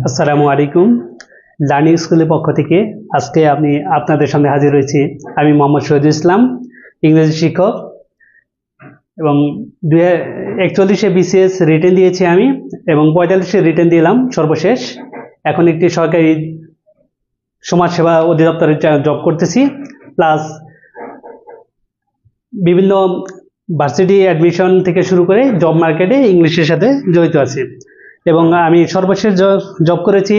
আসসালামু আলাইকুম। লার্নিং স্কুলের পক্ষ থেকে আজকে আমি আপনাদের সামনে হাজির হয়েছি। আমি মোহাম্মদ শহীদুল ইসলাম, ইংরেজি শিক্ষক, এবং 41-এ বিসিএস রিটেন দিয়েছি আমি, এবং 45-এ রিটেন দিলাম সর্বশেষ। এখন একটি সরকারি সমাজসেবা অধিদপ্তরে জব করতেছি, প্লাস বিভিন্ন ভার্সিটি অ্যাডমিশন থেকে শুরু করে জব মার্কেটে ইংলিশের সাথে জড়িত আছি। এবং আমি সর্বশেষ জব করেছি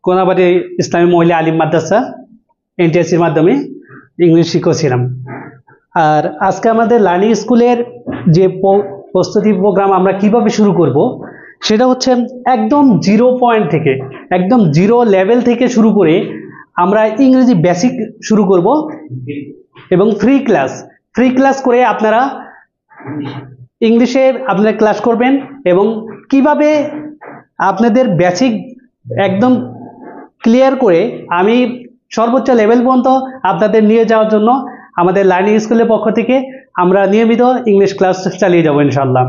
কোনাবাড়ি ইসলামী মহিলা আলিম মাদ্রাসা, এনটিএসসির মাধ্যমে ইংলিশ শিক্ষক ছিলাম। আর আজকে আমাদের লার্নিং স্কুলের যে প্রস্তুতি প্রোগ্রাম আমরা কিভাবে শুরু করব, সেটা হচ্ছে একদম জিরো পয়েন্ট থেকে, একদম জিরো লেভেল থেকে শুরু করে আমরা ইংরেজি বেসিক শুরু করব, এবং ফ্রি ক্লাস করে আপনারা ইংলিশে আপনারা ক্লাস করবেন, এবং কিভাবে আপনাদের বেসিক একদম ক্লিয়ার করে আমি সর্বোচ্চ লেভেল পর্যন্ত আপনাদের নিয়ে যাওয়ার জন্য আমাদের লার্নিং স্কুলের পক্ষ থেকে আমরা নিয়মিত ইংলিশ ক্লাস চালিয়ে যাব ইনশাআল্লাহ।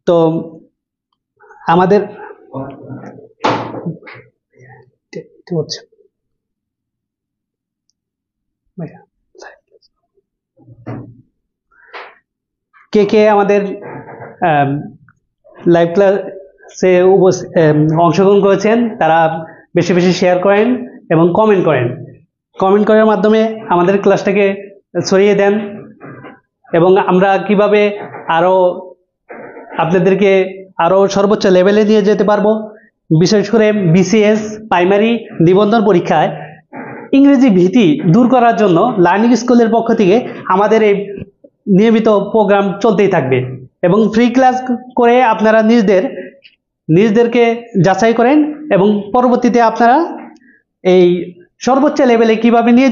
তো আমাদের কে কে আমাদের লাইভ ক্লাসে অংশগ্রহণ করেছেন তারা বেশি বেশি শেয়ার করেন এবং কমেন্ট করার মাধ্যমে আমাদের ক্লাসটাকে ছড়িয়ে দেন, এবং আমরা কিভাবে আরও আপনাদেরকে আরও সর্বোচ্চ লেভেলে নিয়ে যেতে পারবো। বিশেষ করে বিসিএস প্রাইমারি নিবন্ধন পরীক্ষায় ইংরেজি ভীতি দূর করার জন্য লার্নিং স্কুলের পক্ষ থেকে আমাদের এই নিয়মিত প্রোগ্রাম চলতেই থাকবে, এবং ফ্রি ক্লাস করে আপনারা নিজেদেরকে যাচাই করেন, এবং পরবর্তীতে আপনারা এই সর্বোচ্চ লেভেলে কিভাবে নিয়ে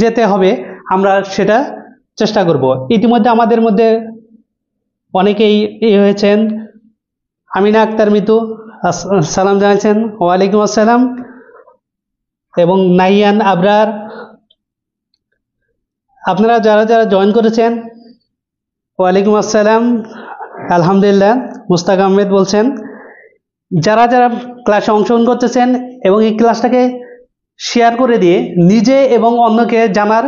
যেতে হবে আমরা সেটা চেষ্টা করব। ইতিমধ্যে আমাদের মধ্যে অনেকেই হয়েছেন। আমিনা আক্তার মিতু সালাম জানাচ্ছেন, ওয়ালাইকুম আসসালাম। এবং নাইয়ান আবরার, আপনারা যারা যারা জয়েন করেছেন ওয়ালাইকুম আসসালাম, আলহামদুলিল্লাহ। মুস্তাক আহমেদ বলছেন, যারা যারা ক্লাসে অংশগ্রহণ করতেছেন এবং এই ক্লাসটাকে শেয়ার করে দিয়ে নিজে এবং অন্যকে জানার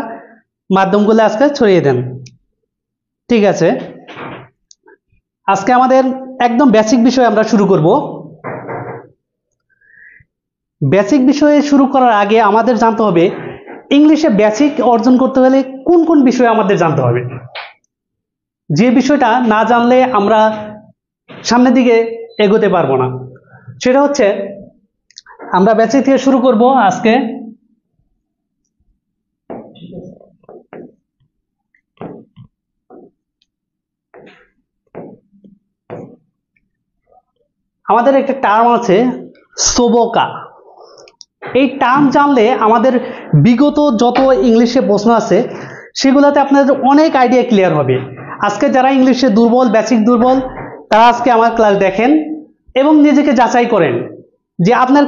মাধ্যমগুলো আজকে ছড়িয়ে দেন। ঠিক আছে, আজকে আমাদের একদম বেসিক বিষয় আমরা শুরু করব। বেসিক বিষয়ে শুরু করার আগে আমাদের জানতে হবে ইংলিশে বেসিক অর্জন করতে হলে কোন কোন বিষয় আমাদের জানতে হবে। যে বিষয়টা না জানলে আমরা সামনের দিকে এগোতে পারবো না, সেটা হচ্ছে আমরা বেসিক থেকে শুরু করব আজকে। আমাদের একটা টার্ম আছে সোবোকা। এই টার্ম জানলে আমাদের বিগত যত ইংলিশে প্রশ্ন আছে সেগুলোতে আপনাদের অনেক আইডিয়া ক্লিয়ার হবে। আজকে যারা ইংলিশে দুর্বল, বেসিক দুর্বল, তারা আজকে আমার ক্লাস দেখেন এবং নিজেকে যাচাই করেন যে আপনার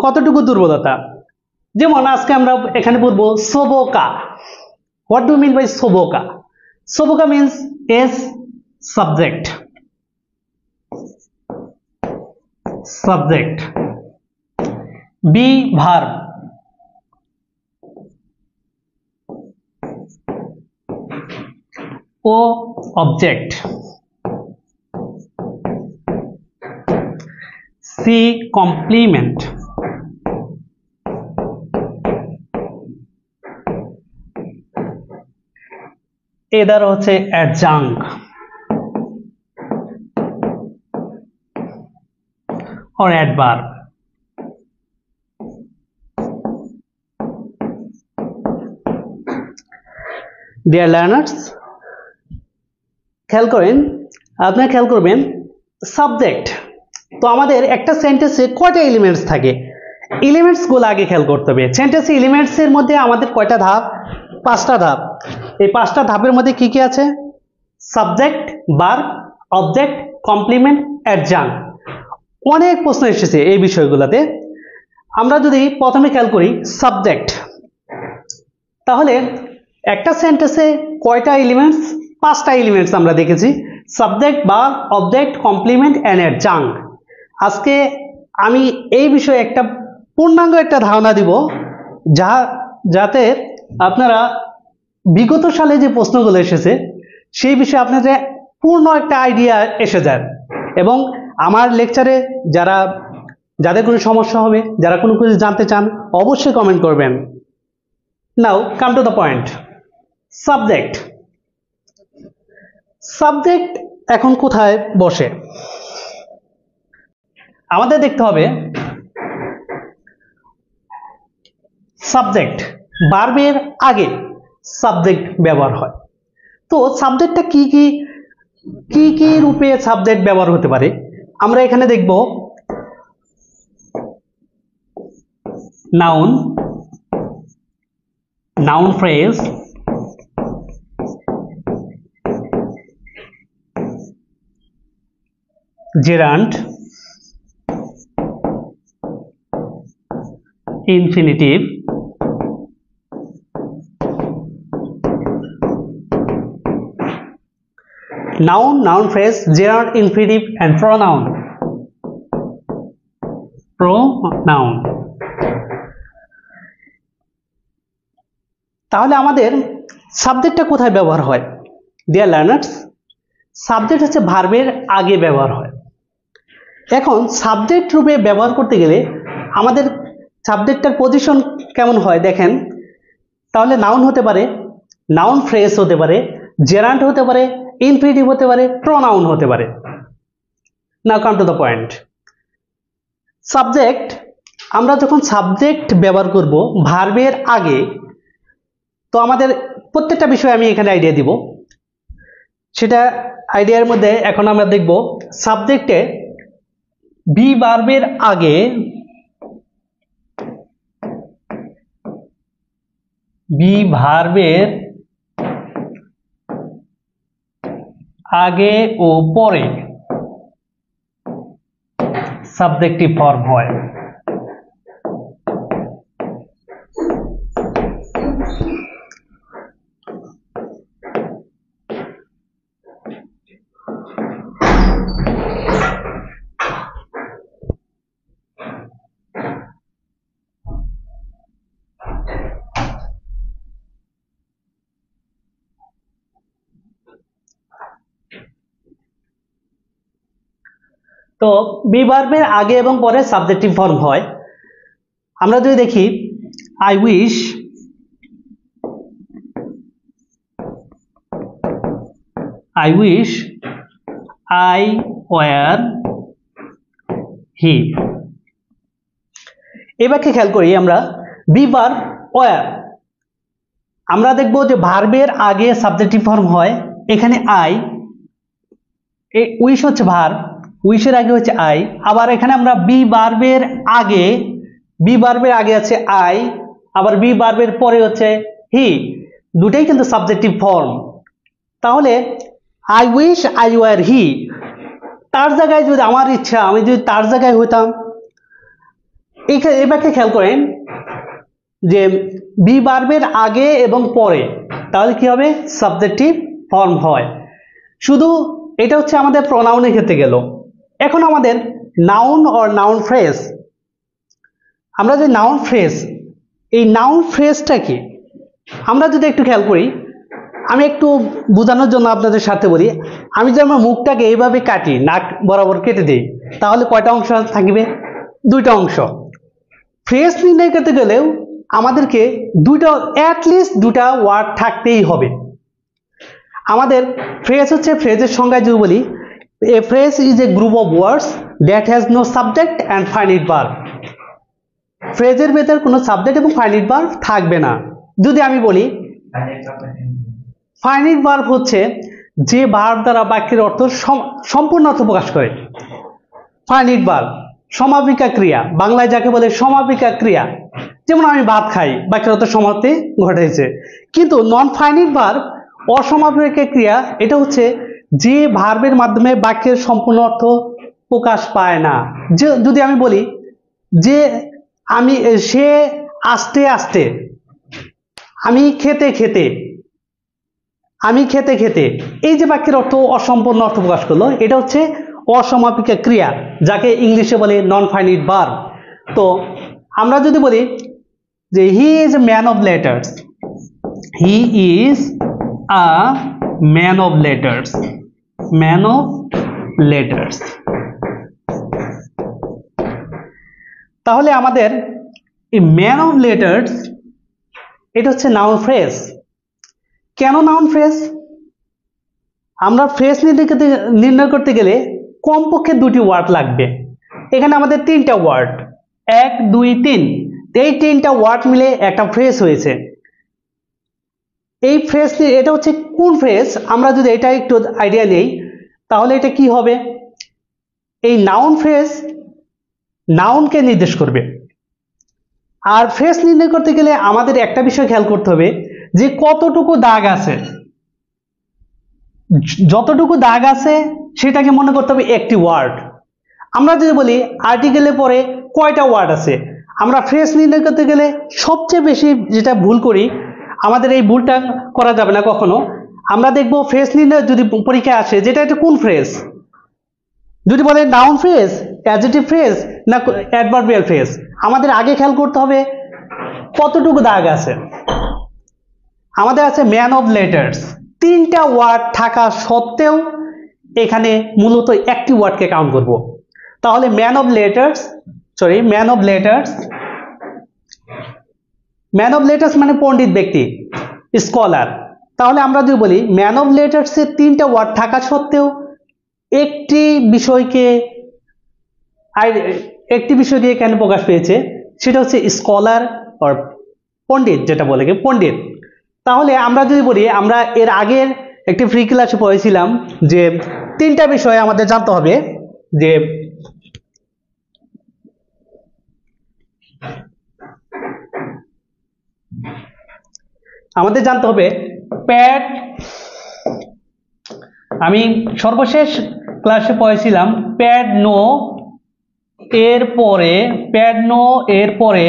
কতটুকু দুর্বলতা। যেমন আজকে আমরা এখানে বলবো SOBOCA. What do mean by SOBOCA? SOBOCA means S subject, V verb, O object, C complement, A দ্বারা হচ্ছে adjunct or adverb. Dear learners, খেয়াল করেন, আপনারা খেয়াল করবেন সাবজেক্ট। তো আমাদের একটা সেন্টেন্সে কয়টা এলিমেন্টস থাকে, এলিমেন্টসগুলো আগে খেয়াল করতে হবে। সেন্টেন্সে এলিমেন্টসের মধ্যে আমাদের কয়টা ধাপ? 5টা ধাপ। এই 5টা ধাপের মধ্যে কি কি আছে? Subject, verb, object, complement, adjunct. অনেক প্রশ্ন এসেছে এই বিষয়গুলোতে। আমরা যদি প্রথমে খেয়াল করি সাবজেক্ট, তাহলে একটা সেন্টেন্সে কয়টা এলিমেন্টস? 5টা এলিমেন্টস আমরা দেখেছি, subject, verb, object, complement and adjunct. আজকে আমি এই বিষয়ে একটা পূর্ণাঙ্গ একটা ধারণা দিব, যাতে আপনারা বিগত সালে যে প্রশ্নগুলো এসেছে সেই বিষয়ে আপনাদের পূর্ণ একটা আইডিয়া এসে যায়। এবং আমার লেকচারে যাদের কোনো সমস্যা হবে, যারা কোনো কিছু জানতে চান, অবশ্যই কমেন্ট করবেন। Now come to the point. Subject, subject এখন কোথায় বসে? আমাদের দেখতে হবে সাবজেক্ট, ভার্বের আগে সাবজেক্ট ব্যবহার হয়। তো সাবজেক্টটা কি কি কি কি রূপে সাবজেক্ট ব্যবহার হতে পারে আমরা এখানে দেখব। Noun, noun phrase, gerund, infinitive, noun, noun phrase, gerund, infinitive and pronoun. Pronoun. তাহলে আমাদের সাবজেক্টটা কোথায় ব্যবহার হয়? ডিয়ার লার্নার্স, সাবজেক্ট হচ্ছে ভার্বের আগে ব্যবহার হয়। এখন সাবজেক্ট রূপে ব্যবহার করতে গেলে আমাদের সাবজেক্টটার পজিশন কেমন হয় দেখেন। তাহলে নাউন হতে পারে, নাউন ফ্রেজ হতে পারে, জেরান্ড হতে পারে, ইনফিনিটিভ হতে পারে, প্রোনাউন হতে পারে। Now come to the point. Subject, আমরা যখন সাবজেক্ট ব্যবহার করব ভার্বের আগে, তো আমাদের প্রত্যেকটা বিষয় আমি এখানে আইডিয়া দিব। সেটা আইডিয়ার মধ্যে এখন আমরা দেখব সাবজেক্টে বি ভার্বের আগে বি ভার্বের আগে ও পরে সাবজেক্টিভ ফর্ম হয়। তো বি ভার্বের আগে এবং পরে সাবজেক্টিভ ফর্ম হয়। আমরা যদি দেখি I wish, I wish I were he। এবারকে খেয়াল করি আমরা বি ভার্ব ওয়ার, আমরা দেখব যে ভার্বের আগে সাবজেক্টিভ ফর্ম হয়। এখানে আই, উইশ হচ্ছে ভার্ব, উইশের আগে হচ্ছে আই। আবার এখানে আমরা বি ভার্বের আগে, বি ভার্বের আগে আছে আই, আবার বি ভার্বের পরে হচ্ছে হি, দুটাই কিন্তু সাবজেক্টিভ ফর্ম। তাহলে আই উইশ আই ওয়ার হি, তার জায়গায় যদি আমার ইচ্ছা আমি যদি তার জায়গায় হইতাম। এবারকে খেয়াল করেন যে বি ভার্বের আগে এবং পরে, তাহলে কি হবে? সাবজেক্টিভ ফর্ম হয়। শুধু এটা হচ্ছে আমাদের প্রোনাউনের ক্ষেত্রে গেল। এখন আমাদের নাউন অর নাউন ফ্রেজ, আমরা যে নাউন ফ্রেজ, এই নাউন ফ্রেজটা কি আমরা যদি একটু খেয়াল করি, আমি একটু বোঝানোর জন্য আপনাদের সাথে বলি। আমি যদি আমার মুখটাকে এইভাবে কাটি, নাক বরাবর কেটে দিই, তাহলে কয়টা অংশ থাকবে? দুইটা অংশ। ফ্রেজ নির্ণয় করতে গেলেও আমাদেরকে দুইটা, অ্যাটলিস্ট দুটা ওয়ার্ড থাকতেই হবে। আমাদের ফ্রেজ হচ্ছে, ফ্রেজের সংজ্ঞায় যদি বলি, a phrase is a group of words that has no subject and finite verb. ফ্রেজের ভেতর কোনো সাবজেক্ট এবং ফাইনাইট ভার্ব থাকবে না। যদি আমি বলি ফাইনাইট ভার্ব হচ্ছে যে ভার্ব দ্বারা বাক্যের অর্থ সম্পূর্ণ অর্থ প্রকাশ করে। ফাইনাইট ভার্ব সমাপিকা ক্রিয়া, বাংলায় যাকে বলে সমাপিকা ক্রিয়া, যেমন আমি ভাত খাই, বাক্যের অর্থ সমাপ্তি ঘটেছে। কিন্তু নন ফাইনাইট ভার্ব অসমাপিকা ক্রিয়া, এটা হচ্ছে যে ভার্বের মাধ্যমে বাক্যের সম্পূর্ণ অর্থ প্রকাশ পায় না। যে যদি আমি বলি যে সে আস্তে আস্তে, আমি খেতে খেতে, আমি খেতে খেতে, এই যে বাক্যের অর্থ অসম্পূর্ণ অর্থ প্রকাশ করলো, এটা হচ্ছে অসমাপিকা ক্রিয়া, যাকে ইংলিশে বলে নন ফাইনাইট ভার্ব। তো আমরা যদি বলি যে he is a man of letters, he is a man of letters, man of letters, তাহলে আমাদের এই ম্যান অফ লেটার্স এটা হচ্ছে নাউন ফ্রেজ। কেন নাউন ফ্রেজ? আমরা ফ্রেজ নির্ণয় করতে গেলে কমপক্ষে দুটি ওয়ার্ড লাগবে। এখানে আমাদের তিনটা ওয়ার্ড, 1 2 3, এই তিনটা ওয়ার্ড মিলে একটা ফ্রেজ হয়েছে। এই ফ্রেজ, এটা হচ্ছে কোন ফ্রেজ, আমরা যদি এটা একটু আইডিয়া নেই তাহলে এটা কি হবে, এই নাউন ফ্রেজ নাউনকে নির্দেশ করবে। আর ফ্রেজ নির্ণয় করতে গেলে আমাদের একটা বিষয় খেয়াল করতে হবে যে কতটুকু দাগ আছে। যতটুকু দাগ আছে সেটাকে মনে করতে হবে একটি ওয়ার্ড। আমরা যদি বলি আর্টিকেলে পরে কয়টা ওয়ার্ড আছে, আমরা ফ্রেজ নির্ণয় করতে গেলে সবচেয়ে বেশি যেটা ভুল করি, আমাদের এই ভুলটা করা যাবে না কখনো। আমরা দেখব ফ্রেজ নির্ণয় যদি পরীক্ষায় আসে যেটা এটা কোন ফ্রেজ, যদি বলে নাউন ফ্রেজ, অ্যাডজেক্টিভ ফ্রেজ না অ্যাডভার্বিয়াল ফ্রেজ, আমাদের আগে খেয়াল করতে হবে কতটুকু দাগ আছে। আমাদের আছে ম্যান অফ লেটার্স, তিনটা ওয়ার্ড থাকা সত্ত্বেও এখানে মূলত একটি ওয়ার্ডকে কাউন্ট করব। তাহলে man of letters, man of letters, man of letters মানে পণ্ডিত ব্যক্তি, স্কলার। তাহলে আমরা যদি বলি ম্যান অফ লেটার্সে তিনটা ওয়ার্ড থাকা সত্ত্বেও একটি বিষয়কে এখানে প্রকাশ পেয়েছে, সেটা হচ্ছে স্কলার আর পণ্ডিত, যেটা বলে কি পণ্ডিত। তাহলে আমরা যদি বলি, আমরা এর আগের একটি ফ্রি ক্লাসে পড়েছিলাম যে তিনটা বিষয় আমাদের জানতে হবে, যে আমাদের জানতে হবে প্যাড, আমি সর্বশেষ ক্লাসে পড়েছিলাম প্যাড নো এর পরে, প্যাড নো এর পরে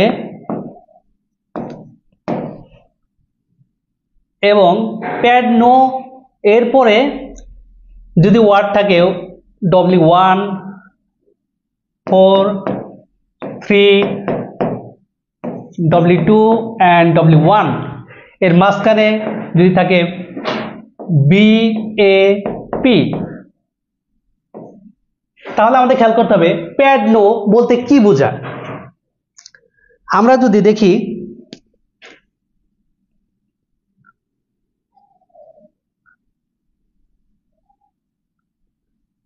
এবং প্যাড নো এর পরে যদি ওয়ার্ড থাকে W1 4 3 W2 and W1, এর মাঝখানে যদি থাকে BAP, তাহলে আমাদের খেয়াল করতে হবে প্যাড নো বলতে কি বোঝায়। আমরা যদি দেখি,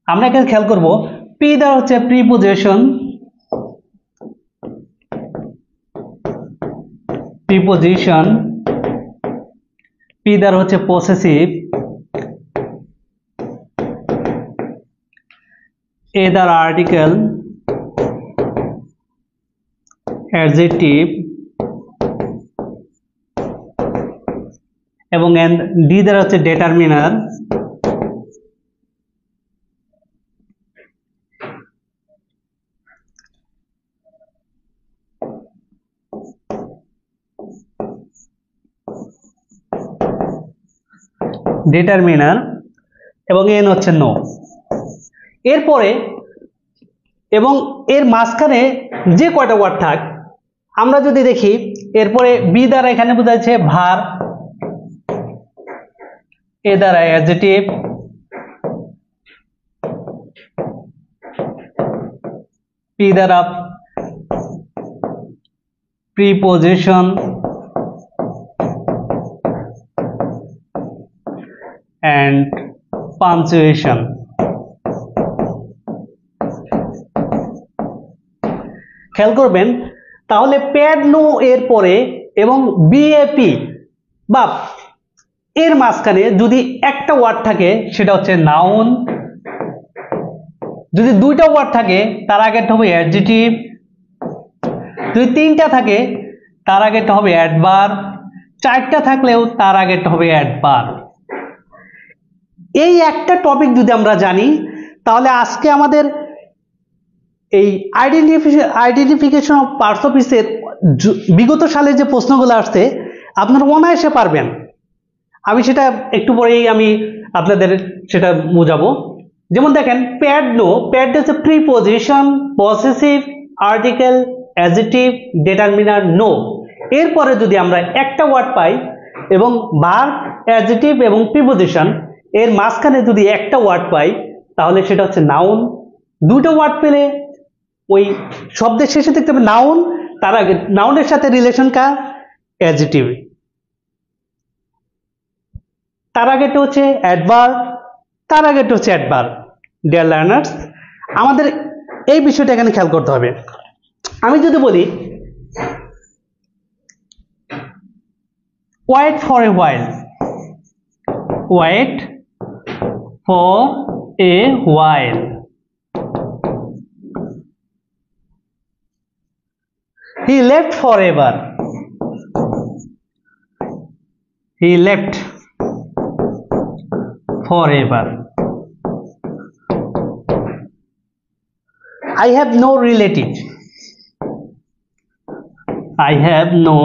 আমরা এখানে খেয়াল করব পি দ্বারা হচ্ছে প্রিপোজিশন, প্রিপোজিশন, পি দ্বারা হচ্ছে পসেসিভ, এ দ্বারা আর্টিকেল, অ্যাডজেক্টিভ এবং ডি দ্বারা হচ্ছে ডিটারমিনার। ডিটারমিনার এবং এন হচ্ছে নো। এরপরে এবং এর মাঝখানে যে কয়টা ওয়ার্ড থাক, আমরা যদি দেখি এরপরে বি দ্বারা এখানে বোঝাচ্ছে ভার, এ দ্বারা অ্যাডজেক্টিভ, পি দ্বারা প্রিপোজিশন and punctuation। খেয়াল করবেন তাহলে প্যাড নো এর পরে এবং BAP বা এর মাঝখানে যদি একটা ওয়ার্ড থাকে সেটা হচ্ছে নাউন, যদি দুইটা ওয়ার্ড থাকে তার আগেরটা হবে অ্যাডজেক্টিভ, যদি তিনটা থাকে তার আগেরটা হবে অ্যাডভার্ব, চারটা থাকলেও তার আগেরটা হবে অ্যাডভার্ব। এই একটা টপিক যদি আমরা জানি তাহলে আজকে আমাদের এই আইডেন্টিফিকেশন অফ পার্টস অফ স্পিচের বিগত সালে যে প্রশ্নগুলো আসছে আপনারা অনায়াসে পারবেন। আমি সেটা একটু পরেই আমি আপনাদের সেটা বোঝাবো। যেমন দেখেন প্যাড নো, প্যাড হচ্ছে preposition, possessive, article, adjective, determiner, noun. এরপরে যদি আমরা একটা ওয়ার্ড পাই এবং ভার্ব, অ্যাডজেক্টিভ এবং প্রিপজিশন এর মাঝখানে যদি একটা ওয়ার্ড পাই তাহলে সেটা হচ্ছে নাউন। দুটো ওয়ার্ড পেলে ওই শব্দের শেষে দেখতে হবে নাউন, তার আগে নাউনের সাথে রিলেশন কার? অ্যাডজেক্টিভ। তার আগেটা হচ্ছে অ্যাডভার্ব, তার আগেটা হচ্ছে অ্যাডভার্ব। ডিয়ার লার্নার্স, আমাদের এই বিষয়টা এখানে খেয়াল করতে হবে। আমি যদি বলি wait for a while, wait for a while, he left forever, he left forever, I have no relative, I have no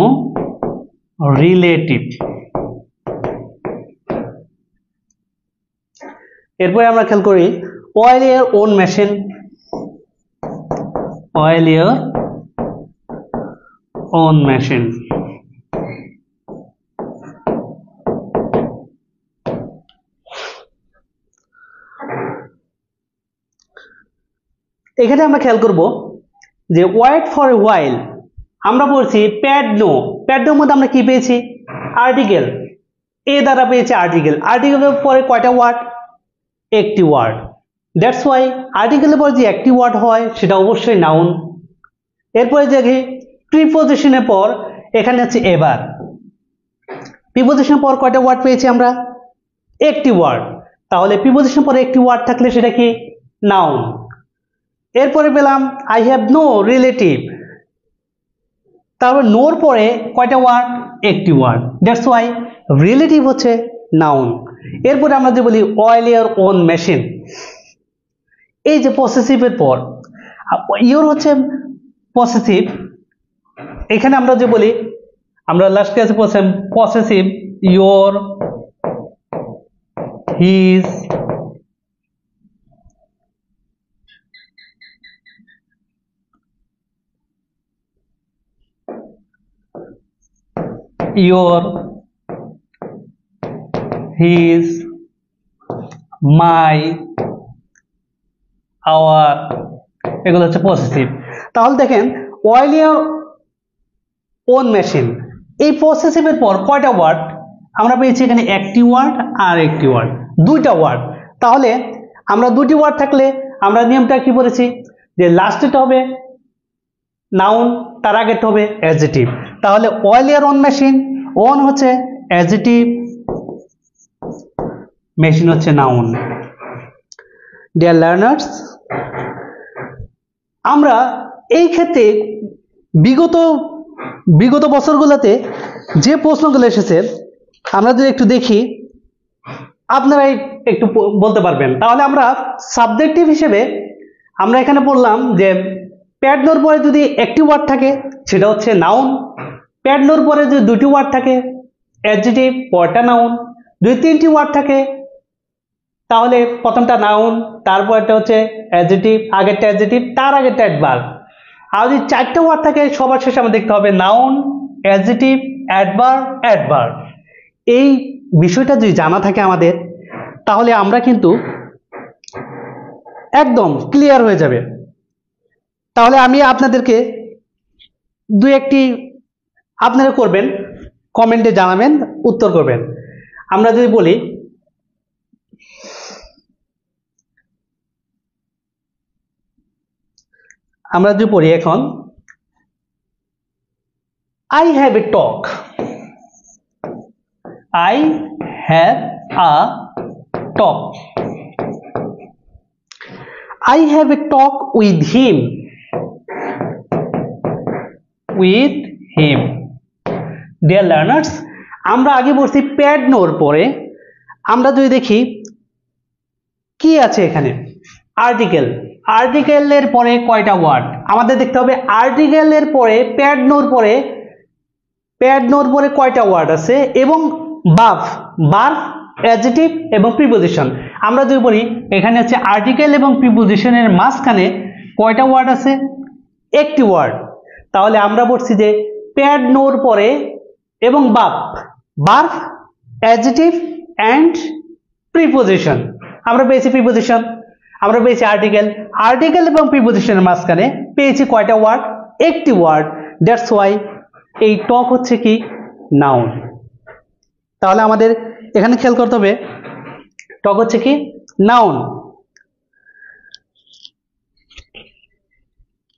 relative। এরপরে আমরা খেয়াল করি oil your own machine, oil your own machine। এখানে আমরা খেয়াল করব যে ওয়েট ফর এ হোয়াইল আমরা বলছি প্যাড নো, প্যাড নোর মধ্যে আমরা কি পেয়েছি? আর্টিকেল, এ দ্বারা পেয়েছি আর্টিকেল। আর্টিকেলের পরে কয়টা ওয়ার্ড? একটি ওয়ার্ড। দ্যাটস ওয়াই আর্টিকেলের পরে যে একটি ওয়ার্ড হয় সেটা অবশ্যই নাউন। এরপরে দেখি প্রিপজিশনের পর এখানে আছে এবার, প্রিপজিশনের পর কয়টা ওয়ার্ড পেয়েছি আমরা? একটি ওয়ার্ড। তাহলে প্রিপজিশনের পরে একটি ওয়ার্ড থাকলে সেটা কি? নাউন। এরপরে পেলাম আই হ্যাভ নো রিলেটিভ, তারপর নোর পরে কয়টা ওয়ার্ড? একটি ওয়ার্ড। দ্যাটস ওয়াই রিলেটিভ হচ্ছে নাউন। এরপরে আমরা যে বলি অয়েল ইওর ওন মেশিন, এই যে পসেসিভের পর ইওর হচ্ছে পসেসিভ, এখানে আমরা যে বলি আমরা লাস্ট ক্লাসে পড়ছিলাম possessive your, his, your, his, my, our, এগুলো হচ্ছে পসেসিভ। তাহলে দেখেন অয়েল ইওর ওন মেশিন, এই পসেসিভের পর কয়টা ওয়ার্ড আমরা পেয়েছি? এখানে একটি ওয়ার্ড আর একটি ওয়ার্ড, দুইটা ওয়ার্ড। তাহলে আমরা দুটি ওয়ার্ড থাকলে আমরা নিয়মটা কি বলেছি যে লাস্টেটা হবে নাউন, তার আগেটা হবে অ্যাডজেক্টিভ। তাহলে oil your own machine, own হচ্ছে অ্যাডজেক্টিভ, মেশিন হচ্ছে নাউন। ডিয়ার লার্নার্স, আমরা এই ক্ষেত্রে বিগত বছরগুলোতে যে প্রশ্নগুলো এসেছে আমরা যদি একটু দেখি আপনারাই একটু বলতে পারবেন। তাহলে আমরা সাবজেক্টিভ হিসেবে আমরা এখানে বললাম যে প্যাড নোর পরে যদি একটি ওয়ার্ড থাকে সেটা হচ্ছে নাউন, প্যাড নোর পরে যদি দুটি ওয়ার্ড থাকে অ্যাডজেক্টিভ, পরটা নাউন, যদি তিনটি ওয়ার্ড থাকে তাহলে প্রথমটা নাউন, তারপরটা হচ্ছে অ্যাডজেক্টিভ, আগেরটা অ্যাডজেক্টিভ, তার আগেরটা অ্যাডভার্ব। আর যদি চারটা ওয়ার্ড থাকে সবার শেষে আমরা দেখতে হবে নাউন, অ্যাডজেক্টিভ, অ্যাডভার্ব, অ্যাডভার্ব। এই বিষয়টা যদি জানা থাকে আমাদের তাহলে আমরা কিন্তু একদম ক্লিয়ার হয়ে যাবে। তাহলে আমি আপনাদেরকে দু একটি আপনারা করবেন, কমেন্টে জানাবেন, উত্তর করবেন। আমরা যদি বলি আমরা যদি পড়ি এখন I have a talk, I have a talk. I have a talk with him. With him. Dear learners, আমরা আগে বলছি প্যাড নোর পরে আমরা যদি দেখি কি আছে এখানে আর্টিকেল, আর্টিকেলের পরে কয়টা ওয়ার্ড আমাদের দেখতে হবে। আর্টিকেলের পরে প্যাড নোর পরে কয়টা ওয়ার্ড আছে এবং ভার্ব, অ্যাডজেক্টিভ এবং প্রিপোজিশন। আমরা যদি বলি এখানে হচ্ছে আর্টিকেল এবং প্রিপোজিশনের মাঝখানে কয়টা ওয়ার্ড আছে, একটি ওয়ার্ড। তাহলে আমরা বলছি যে প্যাড নোর পরে এবং ভার্ব, অ্যাডজেক্টিভ এন্ড প্রিপোজিশন। আমরা পেয়েছি প্রিপোজিশন, আমরা পেয়েছি আর্টিকেল এবং প্রিপোজিশনের মাঝখানে পেয়েছি কয়টা ওয়ার্ড, একটি ওয়ার্ড। দ্যাটস ওয়াই এই টক হচ্ছে কি নাউন। তাহলে আমাদের এখানে খেয়াল করতে হবে টক হচ্ছে কি নাউন।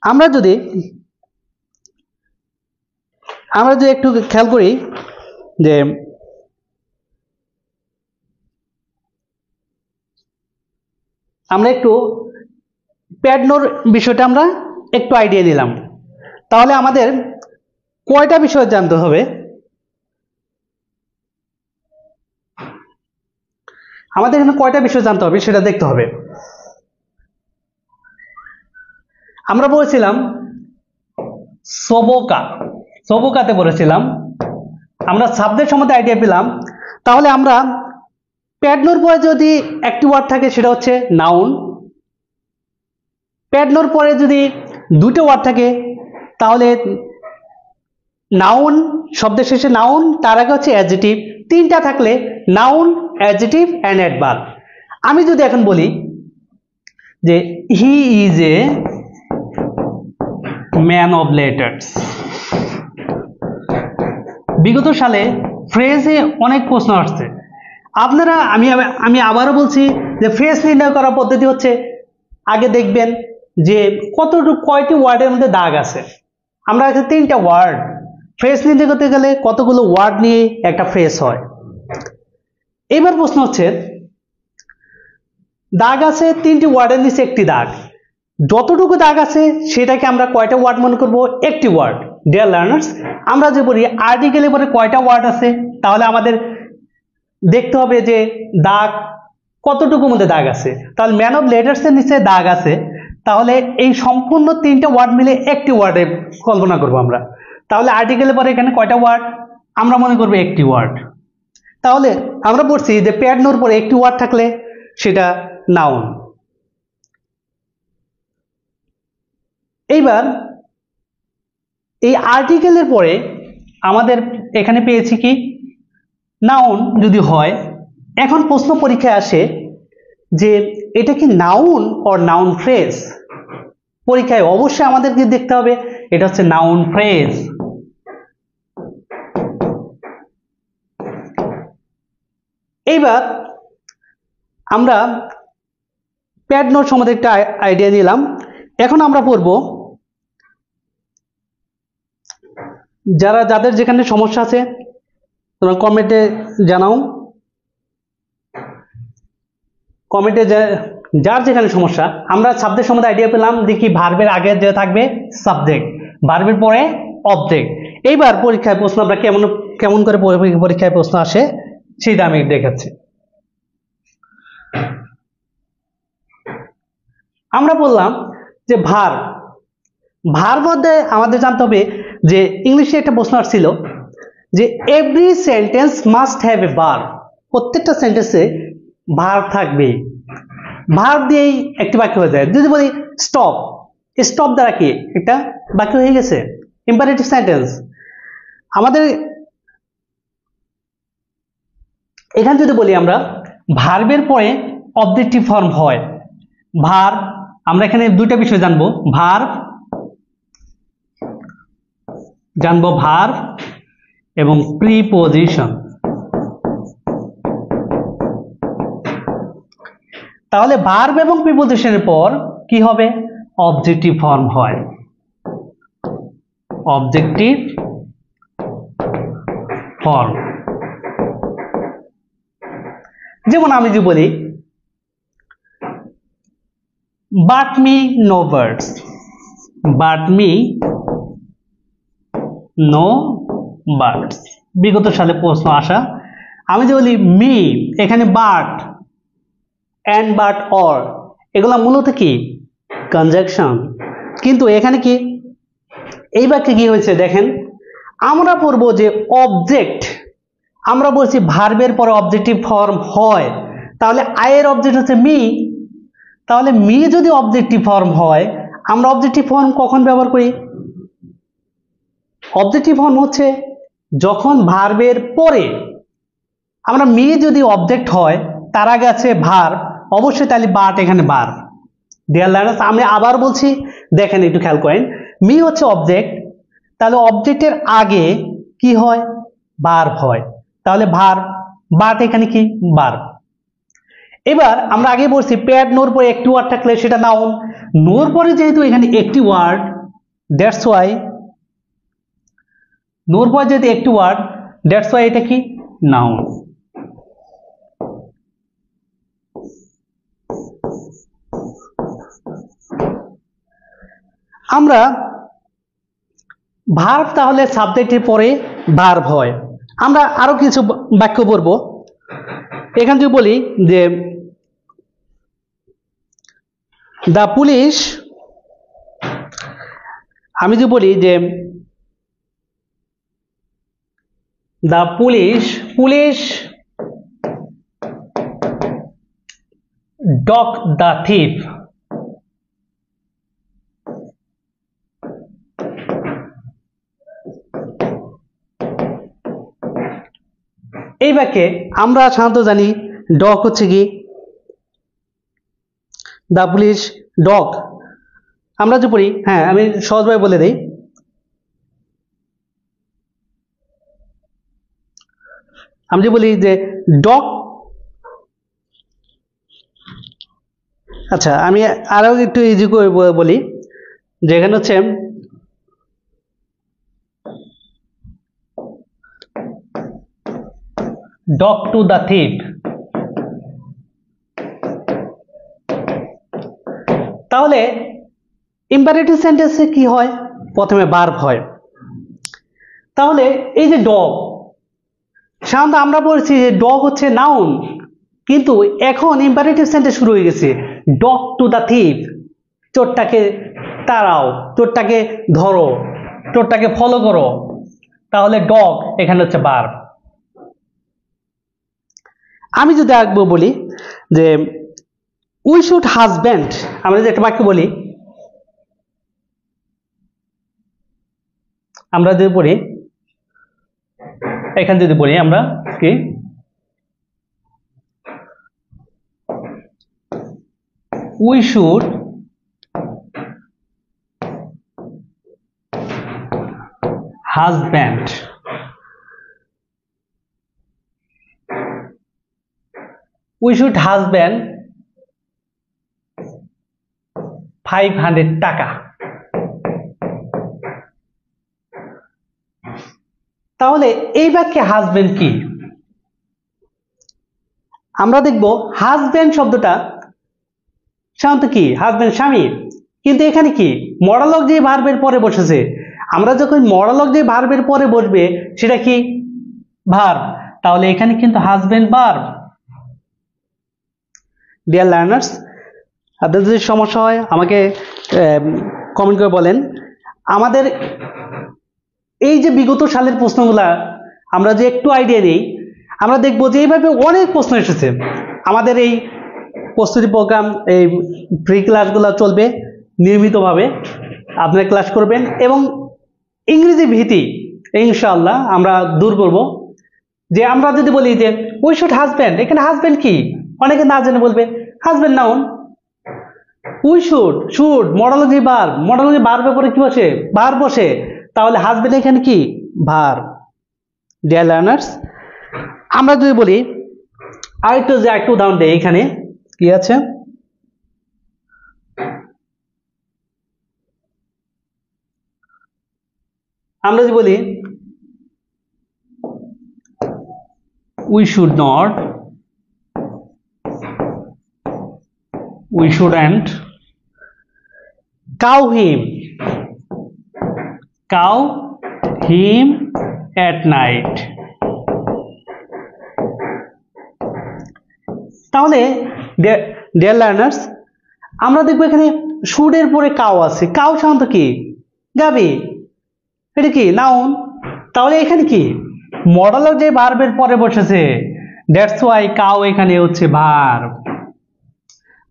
আমরা যদি একটু খেয়াল করি যে আমরা একটু প্যাড নোর বিষয়টা আমরা একটু আইডিয়া নিলাম। তাহলে আমাদের কয়টা বিষয় জানতে হবে, আমাদের এখানে কয়টা বিষয় জানতে হবে সেটা দেখতে হবে। আমরা বলেছিলাম সবকাতে বলেছিলাম, আমরা সাবজেক্ট সম্বন্ধে আইডিয়া পেলাম। তাহলে আমরা প্যাড নোর পরে যদি একটি ওয়ার্ড থাকে সেটা হচ্ছে নাউন, প্যাড নোর পরে যদি দুটো ওয়ার্ড থাকে তাহলে নাউন, শব্দের শেষে নাউন, তার আগে হচ্ছে অ্যাডজেক্টিভ, তিনটা থাকলে নাউন, অ্যাডজেক্টিভ এন্ড অ্যাডভার্ব। আমি যদি এখন বলি যে he is a man of letters, বিগত সালে ফ্রেজে অনেক প্রশ্ন আসছে। আপনারা আমি আবারও বলছি যে ফ্রেজ নির্ণয় করার পদ্ধতি হচ্ছে আগে দেখবেন যে কয়টি ওয়ার্ডের মধ্যে দাগ আছে। আমরা আছে তিনটা ওয়ার্ড, ফ্রেজ নির্ণয় করতে গেলে কতগুলো ওয়ার্ড নিয়ে একটা ফ্রেজ হয়। এবার প্রশ্ন হচ্ছে দাগ আছে তিনটি ওয়ার্ডের নিচে একটি দাগ, যতটুকু দাগ আছে সেটাকে আমরা কয়টা ওয়ার্ড মনে করব, একটি ওয়ার্ড। ডিয়ার লার্নার্স, আমরা যে বলি আর্টিকেলের পরে কয়টা ওয়ার্ড আছে, তাহলে আমাদের দেখতে হবে যে দাগ কতটুকুর মধ্যে দাগ আছে। তাহলে ম্যান অফ লেটার্স এর নিচে দাগ আছে, তাহলে এই সম্পূর্ণ তিনটা ওয়ার্ড মিলে একটি ওয়ার্ডে কল্পনা করব আমরা। তাহলে আর্টিকেলের পরে এখানে কয়টা ওয়ার্ড, আমরা মনে করব একটি ওয়ার্ড। তাহলে আমরা বলছি যে প্যাড নোর পরে একটি ওয়ার্ড থাকলে সেটা নাউন। এইবার এই আর্টিকেলের পরে আমাদের এখানে পেয়েছি কি নাউন যদি হয়, এখন প্রশ্ন পরীক্ষায় আসে যে এটা কি নাউন অর নাউন ফ্রেজ। পরীক্ষায় অবশ্যই আমাদেরকে দেখতে হবে এটা হচ্ছে নাউন ফ্রেজ। এইবার আমরা প্যাড নোট সম্বন্ধে একটা আইডিয়া নিলাম। এখন আমরা পড়ব যাদের যেখানে সমস্যা আছে তোমরা কমেন্টে জানাও, কমেন্টে যার যেখানে সমস্যা। আমরা সাবজেক্ট সম্বন্ধে আইডিয়া পেলাম, দেখি ভার্বের আগে যে থাকবে সাবজেক্ট, ভার্বের পরে অবজেক্ট। এইবার পরীক্ষায় প্রশ্ন আমরা কেমন করে পরীক্ষায় প্রশ্ন আসে সেটা আমি দেখাচ্ছি। আমরা বললাম যে ভার্ব মধ্যে আমাদের জানতে হবে যে ইংলিশে একটা প্রশ্ন আসছিল যে every sentence must have a verb, প্রত্যেকটা সেন্টেন্সে ভার্ব থাকবে। ভার্ব দিয়েই একটি বাক্য হয়ে যায়। যদি বলি স্টপ, স্টপ দ্বারা কি একটা বাক্য হয়ে গেছে, ইম্পারেটিভ সেন্টেন্স। আমাদের এখানে যদি বলি আমরা ভার্বের পরে অবজেক্টিভ ফর্ম হয়, ভার্ব আমরা এখানে দুইটা বিষয় জানবো, ভার্ব এবং প্রিপোজিশন। তাহলে ভার্ব এবং প্রিপোজিশনের পর কি হবে, অবজেক্টিভ ফর্ম হয়, অবজেক্টিভ ফর্ম। যেমন আমি যদি বলি but me no birds, but me no birds, বিগত সালে প্রশ্ন আসা। আমি যদি বলি মি, এখানে but and but or এগুলা মূলত কি কনজাংশন, কিন্তু এখানে কি এই বাক্যে কি হয়েছে দেখেন, আমরা পড়বো যে অবজেক্ট, আমরা বলছি ভার্বের পরে অবজেক্টিভ ফর্ম হয়, তাহলে আয়ের অবজেক্ট হচ্ছে মি, তাহলে মি যদি অবজেক্টিভ ফর্ম হয় আমরা অবজেক্টিভ ফর্ম কখন ব্যবহার করি? অবজেক্টিভ ফর্ম হচ্ছে যখন ভার্বের পরে, আমরা মি যদি অবজেক্ট হয় তার আগে আছে ভার্ব, অবশ্যই তাহলে বাট এখানে ভার্ব। ডিয়ার লার্নার্স, আমি আবার বলছি, দেখেন একটু খেয়াল করেন, মি হচ্ছে অবজেক্ট, তাহলে অবজেক্টের আগে কি হয়? ভার্ব হয়, তাহলে ভার্ব, বাট এখানে কি ভার্ব। এবার আমরা আগে বলছি প্যাড নোর পরে একটি ওয়ার্ড থাকলে সেটা নাউন, নোর পরে যেহেতু এখানে একটি ওয়ার্ড, দ্যাটস ওয়াই নোর পরে যেহেতু একটি ওয়ার্ড, দ্যাটস ওয়াই এটা কি নাউন। আমরা ভার্ব তাহলে সাবজেক্টের পরে ভার্ব হয়। আমরা আরো কিছু বাক্য পড়ব। এখান থেকে বলি যে দ্য পুলিশ, আমি যদি বলি যে the police dog the thief, এই বাক্যে আমরা সাধারণত জানি ডগ হচ্ছে কি দ্য পুলিশ ডগ, আমরা যে পড়ি, হ্যাঁ আমি সহজভাবে বলে দেই, আমি যে বলি যে ডগ, আচ্ছা আমি আরো একটু ইজি করে বলি, যেখানে হচ্ছে ডগ টু দ্য থিফ, তাহলে ইম্পারেটিভ সেন্টেন্সে কি হয়? প্রথমে ভার্ব হয়। তাহলে এই যে ডগ, সাধারণত আমরা বলছি যে ডগ হচ্ছে নাউন, কিন্তু এখন ইম্পারেটিভ সেন্টেন্স শুরু হয়ে গেছে, ডগ টু দ্য থিফ, চোরটাকে তাড়াও, চোরটাকে ধরো, চোরটাকে ফলো করো, তাহলে ডগ এখানে হচ্ছে ভার্ব। আমি যদি আগে বলি যে উই শুড হাজব্যান্ড, আমরা যদি একটা বাক্য বলি, আমরা যদি পড়ি এখানে যদি বলি আমরা কি we should husband, we should husband 500 টাকা। তাহলে এই বাক্যে হাজব্যান্ড কি? আমরা দেখব হাজব্যান্ড শব্দটা সাধারণত কি হাজব্যান্ড স্বামী, কিন্তু এখানে কি মডালক যে ভার্বের পরে বসেছে, আমরা যখন মডালক যে ভার্বের পরে বসবে সেটা কি ভার্ব, তাহলে এখানে কিন্তু হাজব্যান্ড ভার্ব। ডিয়ার লার্নার্স, আপনাদের যদি সমস্যা হয় আমাকে কমেন্ট করে বলেন। আমাদের এই যে বিগত সালের প্রশ্নগুলা আমরা যে একটু আইডিয়া নেই, আমরা দেখব যে এইভাবে অনেক প্রশ্ন এসেছে। আমাদের এই প্রস্তুতি প্রোগ্রাম, এই ফ্রি ক্লাসগুলো চলবে নিয়মিতভাবে, আপনারা ক্লাস করবেন এবং ইংরেজি ভীতি ইনশাআল্লাহ আমরা দূর করব। যে আমরা যদি বলি যে উই শুড হাজব্যান্ড, এখানে হাজব্যান্ড কি অনেকে না জেনে বলবে husband noun, we should modal verb, modal ভার্বের পরে কি বসে ভার্ব বসে, তাহলে হাজব্যান্ড এখানে কি ভার্ব। ডিয়ার লার্নার্স, আমরা যদি বলি আরেকটু উদাহরণ দেই, এখানে কি আছে, আমরা যদি বলি we should not we shouldn't cow him at night. তাহলে ডিয়ার লার্নার্স, আমরা দেখবো এখানে শুড এর পরে কাউ আছে। কাউ সাধারণত কি? গাবি। এটা কি? নাউন। তাহলে এখানে কি? মডেলও যে ভার্বের পরে বসেছে, দ্যাটস ওয়াই কাউ এখানে হচ্ছে ভার্ব।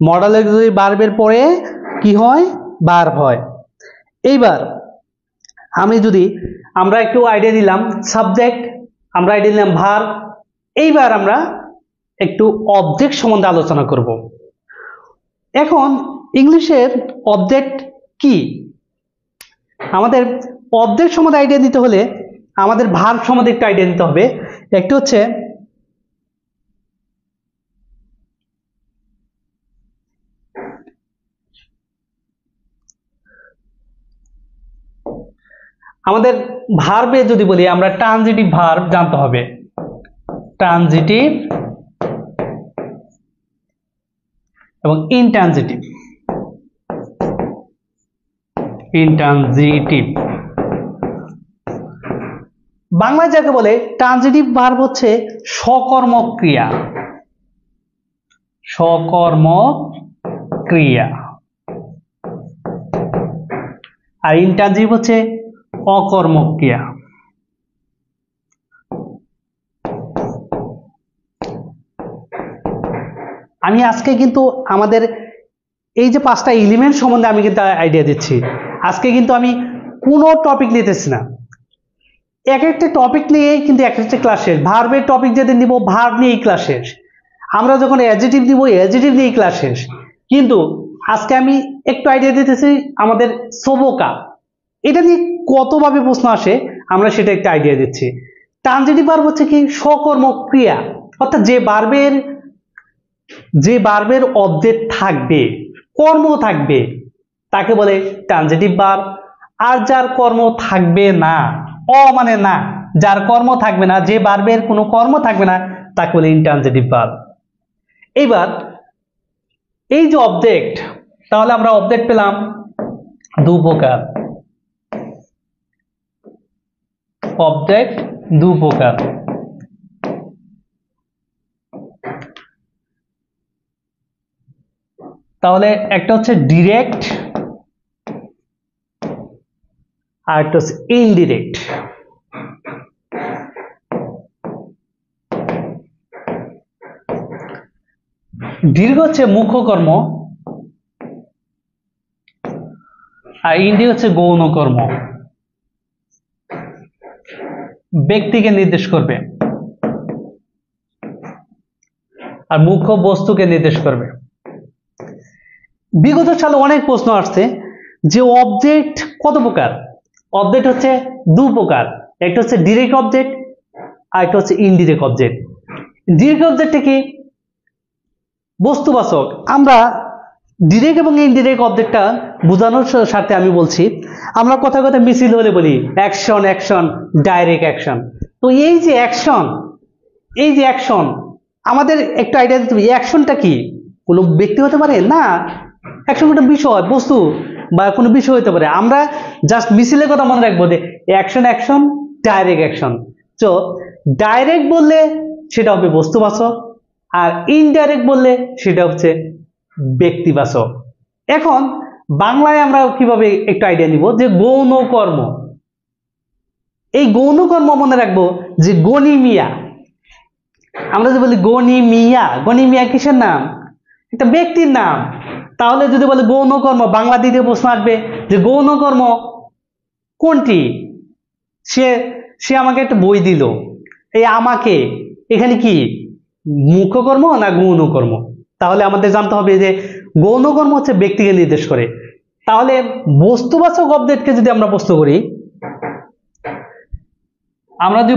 মডেলের যদি ভার্বের পরে কি হয়? ভার্ব হয়। এইবার আমরা একটু আইডিয়া দিলাম সাবজেক্ট, আমরা আইডিয়া দিলাম ভার্ব। এইবার আমরা একটু অবজেক্ট সম্বন্ধে আলোচনা করব। এখন ইংলিশের অবজেক্ট কি? আমাদের অবজেক্ট সম্বন্ধে আইডিয়া দিতে হলে আমাদের ভার্ব সম্বন্ধে একটু আইডিয়া দিতে হবে। একটু হচ্ছে আমাদের ভার্বে যদি বলি, আমরা ট্রানজিটিভ ভার্ব জানতে হবে। ট্রানজিটিভ এবং ইনট্রানজিটিভ। বাংলায় যাকে বলে ট্রানজিটিভ ভার্ব হচ্ছে সকর্মক ক্রিয়া। আর ইনট্রানজিটিভ হচ্ছে অকর্মক ক্রিয়া। আমি আজকে কিন্তু আমাদের এই যে 5টা এলিমেন্ট সম্বন্ধে আমি কিন্তু আইডিয়া দিচ্ছি। আজকে কিন্তু আমি কোনো টপিক নিতেছি না, এক একটা টপিক নিয়ে কিন্তু এক একটা ক্লাস শেষ। ভার্বের টপিক যেদিন নিব ভার্ব নিয়েই ক্লাস শেষ। আমরা যখন অ্যাডজেক্টিভ দিব অ্যাডজেক্টিভ নিয়েই ক্লাস শেষ। কিন্তু আজকে আমি একটু আইডিয়া দিতেছি আমাদের সবকা, এটা নিয়ে কতভাবে প্রশ্ন আসে আমরা সেটা একটা আইডিয়া দিচ্ছি। ট্রানজিটিভ ভার্ব হচ্ছে কি? সকর্মক ক্রিয়া, অর্থাৎ যে ভার্বের অবজেক্ট থাকবে, কর্ম থাকবে, তাকে বলে ট্রানজিটিভ ভার্ব। আর যার কর্ম থাকবে না, মানে না, যার কর্ম থাকবে না, যে ভার্বের কোনো কর্ম থাকবে না, তাকে বলে ইনট্রানজিটিভ ভার্ব। এইবার এই যে অবজেক্ট, তাহলে আমরা অবজেক্ট পেলাম দু প্রকার। তাহলে একটা হচ্ছে ডিরেক্ট আর একটা হচ্ছে ইনডিরেক্ট। ডিরেক্ট হচ্ছে মুখ্য কর্ম আর ইনডিরেক্ট হচ্ছে গৌণ কর্ম, ব্যক্তিকে নির্দেশ করবে আর মুখ্য বস্তুকে নির্দেশ করবে। বিগত সালে অনেক প্রশ্ন আসছে যে অবজেক্ট কত প্রকার। অবজেক্ট হচ্ছে দু প্রকার, একটা হচ্ছে ডিরেক্ট অবজেক্ট আর একটা হচ্ছে ইনডিরেক্ট অবজেক্ট। ডিরেক্ট অবজেক্টটা কি? বস্তুবাচক। আমরা ডিরেক্ট এবং ইনডিরেক্ট অবজেক্টটা বোঝানোর সাথে আমি বলছি, আমরা কথা কথা মিছিল হলে বলি অ্যাকশন, ডাইরেক্ট অ্যাকশন। তো এই যে অ্যাকশন আমাদের একটু আইডিয়া দিতে হবে, অ্যাকশনটা কি? কোনো ব্যক্তি হতে পারে না, অ্যাকশন একটা বিষয়, বস্তু বা কোনো বিষয় হতে পারে। আমরা জাস্ট মিছিলের কথা মনে রাখবো যে অ্যাকশন, ডাইরেক্ট অ্যাকশন। তো ডাইরেক্ট বললে সেটা হবে বস্তুবাচক, আর ইনডাইরেক্ট বললে সেটা হচ্ছে ব্যক্তিবাচক। এখন বাংলায় আমরা কিভাবে একটু আইডিয়া নিব যে গৌণ কর্ম। এই গৌণ কর্ম মনে রাখবো যে গনিমিয়া। আমরা যে বলি গনিমিয়া কিসের নাম? একটা ব্যক্তির নাম। তাহলে যদি বলে গৌণ কর্ম, বাংলা দ্বিতীয় প্রশ্ন আসবে যে গৌণ কর্ম কোনটি? সে আমাকে একটা বই দিল, এই আমাকে এখানে কি মুখ্য কর্ম না গৌণ কর্ম? তাহলে আমাদের জানতে হবে যে গৌণ কর্ম হচ্ছে ব্যক্তিকে নির্দেশ করে। তাহলে বস্তুবাচক অবজেক্টকে যদি আমরা প্রশ্ন করি, আমরা যদি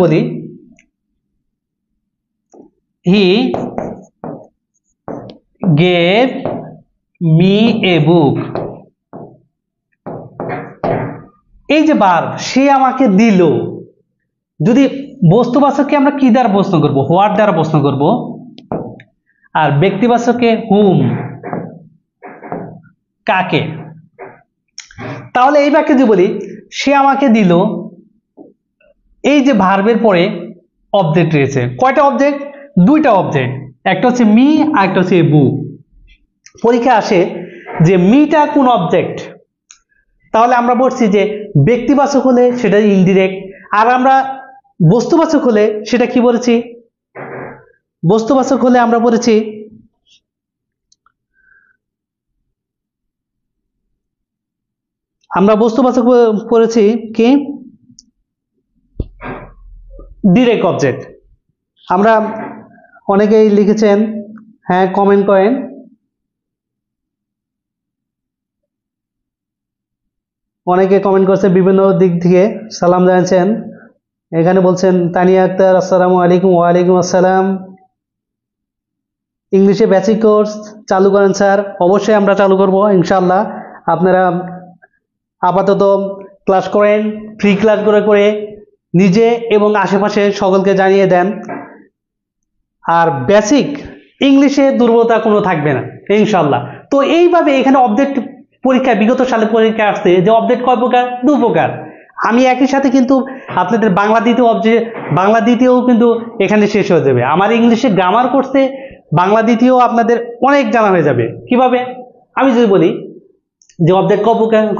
বলি he gave me a book, এই যে ভার্ব সে আমাকে দিল, যদি বস্তুবাচককে আমরা কি দ্বারা প্রশ্ন করব, হোয়াট দ্বারা প্রশ্ন করব, আর ব্যক্তিবাচককে হুম, কাকে। তাহলে এই বাক্যে যদি বলি সে আমাকে দিল, এই যে ভার্বের পরে অবজেক্ট রয়েছে, কয়টা অবজেক্ট? দুইটা অবজেক্ট, একটা হচ্ছে মি আর একটা হচ্ছে বু। পরীক্ষা আসে যে মিটা কোন অবজেক্ট, তাহলে আমরা বলছি যে ব্যক্তিবাচক হলে সেটা ইনডিরেক্ট, আর আমরা বস্তুবাচক হলে সেটা কি বলেছি? বস্তুবাচক হলে আমরা বলেছি পড়েছি কি ডিরেক্ট অবজেক্ট। আমরা অনেকেই লিখেছেন, হ্যাঁ কমেন্ট করেন। অনেকে কমেন্ট করছে বিভিন্ন দিক থেকে, সালাম জানাচ্ছেন। এখানে বলছেন তানিয়া আক্তার, আসসালামু আলাইকুম। ওয়ালাইকুম আসসালাম। ইংলিশে বেসিক কোর্স চালু করেন স্যার। অবশ্যই আমরা চালু করব ইনশাআল্লাহ। আপনারা আপাতত ক্লাস করেন, ফ্রি ক্লাস করে নিজে এবং আশেপাশে সকলকে জানিয়ে দেন। আর বেসিক ইংলিশে দুর্বলতা কোনো থাকবে না ইনশাআল্লাহ। তো এইভাবে এখানে অবজেক্ট পরীক্ষা, বিগত সালে পরীক্ষা আসছে যে অবজেক্ট কয় প্রকার? দু প্রকার। আমি একই সাথে কিন্তু আপনাদের বাংলা দ্বিতীয়ও কিন্তু এখানে শেষ হয়ে যাবে। আমার ইংলিশে গ্রামার কোর্সে বাংলা দ্বিতীয় আপনাদের অনেক জানা হয়ে যাবে। কিভাবে? আমি যদি বলি যে অবজেক্ট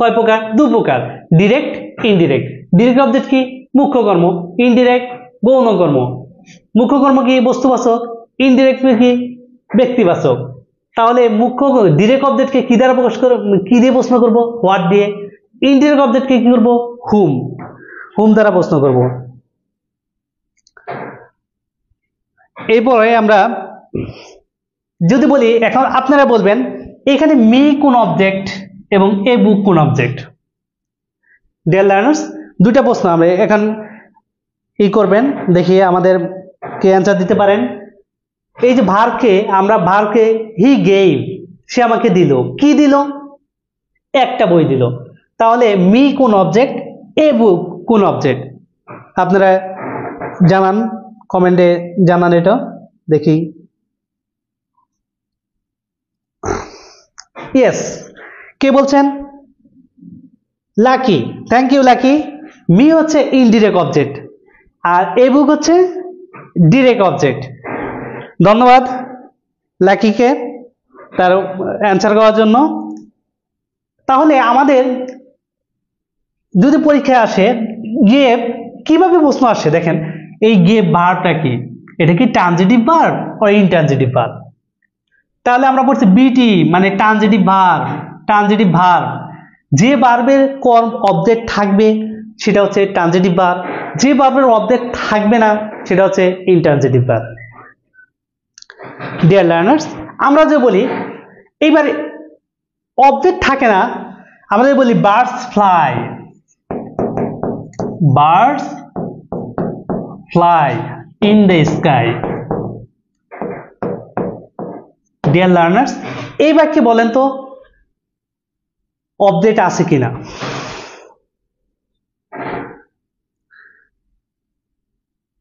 কয় প্রকার? দু প্রকার, ডিরেক্ট, ইনডিরেক্ট। ডিরেক্ট অবজেক্ট কি? মুখ্য কর্ম। ইনডিরেক্ট গৌণ কর্ম। মুখ্য কর্ম কি? বস্তুবাচক। ইনডিরেক্ট কি? ব্যক্তিবাচক। তাহলে মুখ্য ডিরেক্ট অবজেক্টকে কি দ্বারা প্রকাশ করব, কি দিয়ে প্রশ্ন করব? হোয়াট দিয়ে। ইনডিরেক্ট অবজেক্টকে কি করব? হুম দ্বারা প্রশ্ন করব। এরপরে আমরা যদি বলি, এখন আপনারা বলবেন এখানে মি কোন অবজেক্ট এবং এ বুক কোন অবজেক্ট। ডিয়ার লার্নার্স, দুইটা প্রশ্ন আমরা এখন করবেন, দেখি আমাদের কে অ্যান্সার দিতে পারেন। এই যে ভার্বকে হি গেভ, সে আমাকে দিল। কি দিল? একটা বই দিল। তাহলে মি কোন অবজেক্ট, এ বুক কোন অবজেক্ট? আপনারা জানান, কমেন্টে জানান এটা, দেখি। ইয়েস, কে বলছেন? Lucky. Thank you Lucky. Me হচ্ছে ইনডিরেক্ট অবজেক্ট আর এ বুক হচ্ছে ডিরেক্ট অবজেক্ট। ধন্যবাদ লাকিকে তার অ্যান্সার করার জন্য। তাহলে আমাদের যদি পরীক্ষায় আসে গেভ, কিভাবে প্রশ্ন আসে দেখেন। এই গেভ ভার্বটা কি? এটা কি transitive verb or intransitive verb? তাহলে আমরা পড়ছি বিটি মানে ট্রানজিটিভ ভার্ব। যে ভার্বের অবজেক্ট থাকবে সেটা হচ্ছে ট্রানজিটিভ ভার্ব, যে ভার্বের অবজেক্ট থাকবে না সেটা হচ্ছে ইনট্রানজিটিভ ভার্ব। ডিয়ার লার্নার্স, আমরা যে বলি এইবার অবজেক্ট থাকে না, আমরা বলি birds fly in the sky. Dear learners, এই বাক্যে বলেন তো অবজেক্ট আছে কিনা?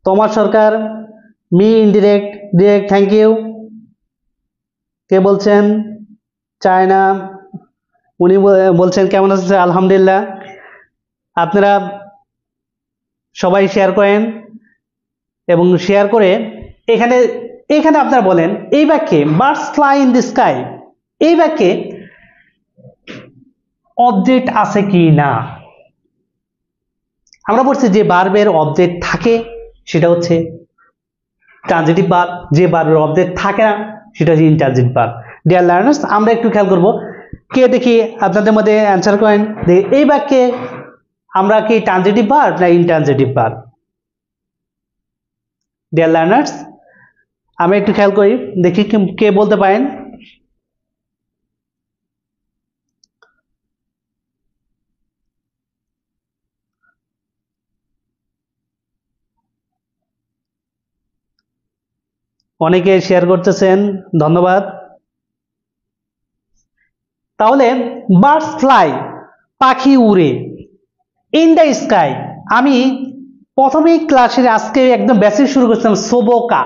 তোমার সরকার, মি ইনডিরেক্ট, ডিরেক্ট, থ্যাংক ইউ। কে বলছেন? চায়না, উনি বলছেন কেমন আছে? আলহামদুলিল্লাহ। আপনারা সবাই শেয়ার করেন এবং শেয়ার করে এখানে আপনারা বলেন এই বাক্যে birds fly in the sky, এই বাক্যে অবজেক্ট আছে কি না। আমরা বলছি যে ভার্বের অবজেক্ট থাকে সেটা হচ্ছে ট্রানজিটিভ ভার্ব, যে ভার্বের অবজেক্ট থাকে না সেটা হচ্ছে ইনট্রানজিটিভ ভার্ব। ডিয়ার লার্নার্স, আমরা একটু খেয়াল করব, কে দেখি আপনাদের মধ্যে অ্যান্সার করেন। এই বাক্যে আমরা কি ট্রানজিটিভ ভার্ব না ইনট্রানজিটিভ ভার্ব? ডিয়ার লার্নার্স, আমরা একটু খেয়াল করি, দেখি কে বলতে পারেন। অনেকে শেয়ার করতেছেন, ধন্যবাদ। তাহলে বার্ডস ফ্লাই, পাখি উড়ে, ইন দ্য স্কাই, আমি প্রথমেই ক্লাসের আজকে একদম বেসিক শুরু করছিলাম সোবোকা।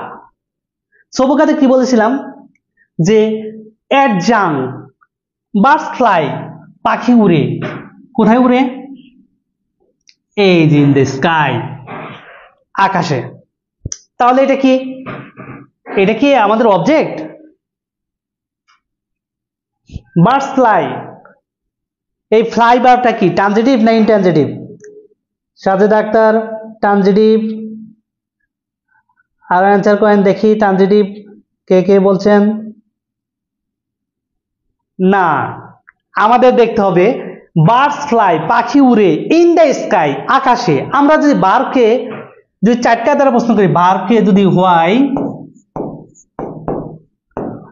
সোবোকাতে কি বলেছিলাম যে এট জাং বার্ডস ফ্লাই, পাখি উড়ে। কোথায় উড়ে? এই যে ইন দ্য স্কাই, আকাশে। তাহলে এটা কি? এটা কি আমাদের অবজেক্ট? বার্ডস ফ্লাই, এই ফ্লাই ভার্বটা কি ট্রানজিটিভ না ইনট্রানজিটিভ? সাজেদ আক্তার ট্রানজিটিভ। আর অ্যান্সার করেন দেখি, ট্রানজিটিভ কে কে বলছেন? না, আমাদের দেখতে হবে বার্ডস ফ্লাই, পাখি উড়ে, ইন দ্য স্কাই, আকাশে। আমরা যদি ভার্বকে যদি চারটা দ্বারা প্রশ্ন করি, ভার্বকে যদি হোয়াই,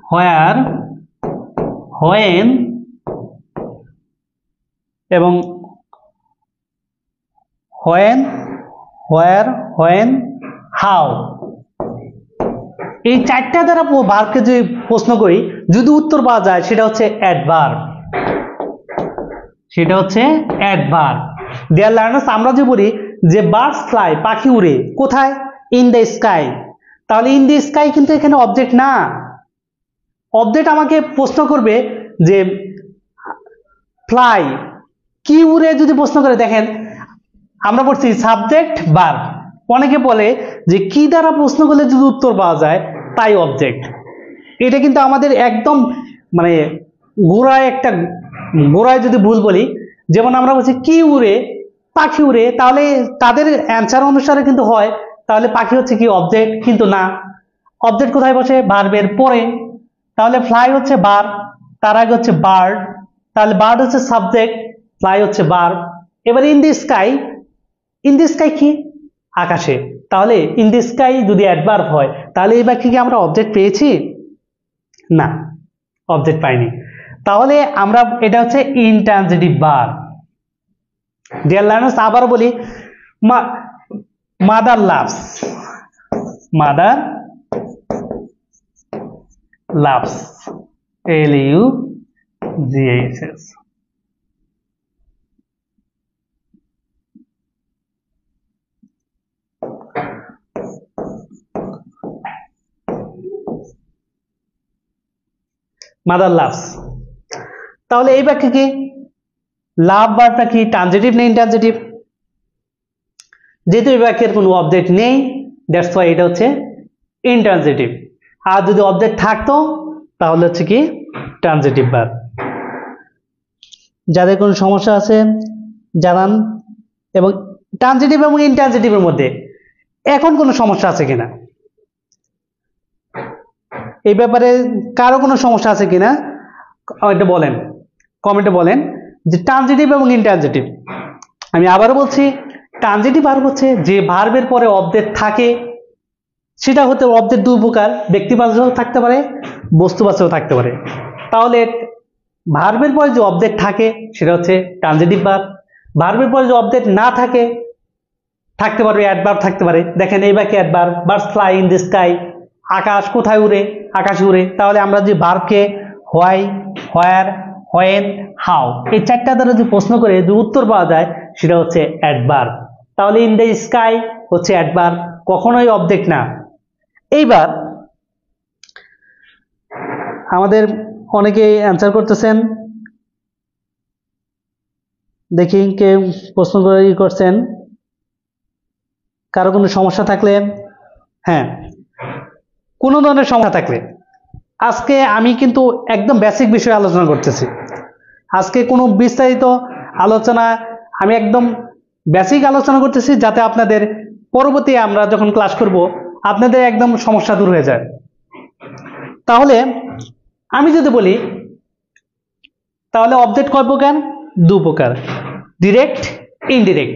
হোয়ার, হোয়েন এবং হোয়েন, হোয়ার, হোয়েন, হাউ, এই চারটা দ্বারা ভার্বকে যদি প্রশ্ন করি, যদি উত্তর পাওয়া যায় সেটা হচ্ছে অ্যাডভার্ব, সেটা হচ্ছে অ্যাডভার্ব। ডিয়ার লার্নার্স, আমরা যে বলি যে বার্ডস ফ্লাই, পাখি উড়ে, কোথায়? In the sky. তাহলে ইন দ্য স্কাই কিন্তু এখানে অবজেক্ট না। অবজেক্ট আমাকে প্রশ্ন করবে যে ফ্লাই, কি উড়ে যদি প্রশ্ন করে। দেখেন আমরা পড়ছি সাবজেক্ট ভার্ব। অনেকে বলে যে কি দ্বারা প্রশ্ন করলে যদি উত্তর পাওয়া যায় তাই অবজেক্ট। এটা কিন্তু আমাদের একদম মানে গোড়ায় যদি ভুল বলি, যেমন আমরা বলছি কি উড়ে, পাখি উড়ে, তাহলে তাদের অ্যান্সার অনুসারে কিন্তু হয়, তাহলে পাখি হচ্ছে কি অবজেক্ট, কিন্তু না। অবজেক্ট কোথায় বসে? ভার্বের পরে। তাহলে ফ্লাই হচ্ছে ভার্ব, তার আগে হচ্ছে বার্ড, তাহলে বার্ড হচ্ছে সাবজেক্ট, ফ্লাই হচ্ছে ভার্ব। এবার in the sky, in the sky কি? আকাশে। তাহলে ইন দি স্কাই যদি অ্যাডভার্ব হয়, তাহলে এই বাক্যে কি আমরা অবজেক্ট পেয়েছি? না, অবজেক্ট পাইনি। তাহলে আমরা এটা হচ্ছে ইনট্রানজিটিভ ভার্ব। ডিয়ার লার্নার্স, আবার বলি, mother loves, mother loves, LUGHS। Mother loves. তাহলে এই বাক্যে কি লাভ ভার্বটা কি ট্রানজিটিভ না ইনট্রানজিটিভ? যেহেতু এই বাক্যের কোনো অবজেক্ট নেই, দ্যাটস ওয়াই এটা হচ্ছে ইনট্রানজিটিভ। আর যদি অবজেক্ট থাকতো তাহলে হচ্ছে কি ট্রানজিটিভ ভার্ব। যাদের কোনো সমস্যা আছে জানান। এবং ট্রানজিটিভ এবং ইনট্রানজিটিভের মধ্যে এখন কোনো সমস্যা আছে কিনা, এই ব্যাপারে কারো কোনো সমস্যা আছে কিনা এটা বলেন, কমেন্টে বলেন যে ট্রানজিটিভ এবং ইনট্রানজিটিভ। আমি আবারও বলছি, ট্রানজিটিভ ভার্ব হচ্ছে যে ভার্বের পরে অবজেক্ট থাকে, সেটা হতে অবজেক্ট দুই প্রকার, ব্যক্তিবাচক থাকতে পারে, বস্তুবাচক থাকতে পারে। তাহলে ভার্বের পরে যে অবজেক্ট থাকে সেটা হচ্ছে ট্রানজিটিভ ভার্ব। ভার্বের পরে যে অবজেক্ট না থাকে, থাকতে পারবে অ্যাডভার্ব থাকতে পারে। দেখেন এই বাক্যে adverb, birds fly in the sky, আকাশ কোথায় উড়ে? আকাশে উড়ে। তাহলে আমরা যে ভার্বকে হোয়াই, হোয়ার, হোয়েন, হাউ, এই চারটা দ্বারা যে প্রশ্ন করে যে উত্তর পাওয়া যায় সেটা হচ্ছে অ্যাডভার্ব। তাহলে ইন দ্য স্কাই হচ্ছে অ্যাডভার্ব, কখনোই অবজেক্ট না। এইবার আমাদের অনেকেই অ্যান্সার করতেছেন, দেখি কে প্রশ্ন করে করছেন। কারো কোনো সমস্যা থাকলে, হ্যাঁ, কোনো ধরনের সমস্যা থাকলে, আজকে আমি কিন্তু একদম বেসিক বিষয়ে আলোচনা করতেছি। আজকে কোনো বিস্তারিত আলোচনা, আমি একদম বেসিক আলোচনা করতেছি, যাতে আপনাদের পরবর্তী আমরা যখন ক্লাস করব আপনাদের একদম সমস্যা দূর হয়ে যায়। তাহলে আমি যদি বলি, তাহলে অবজেক্ট কয় প্রকার? দু প্রকার, ডিরেক্ট, ইনডিরেক্ট।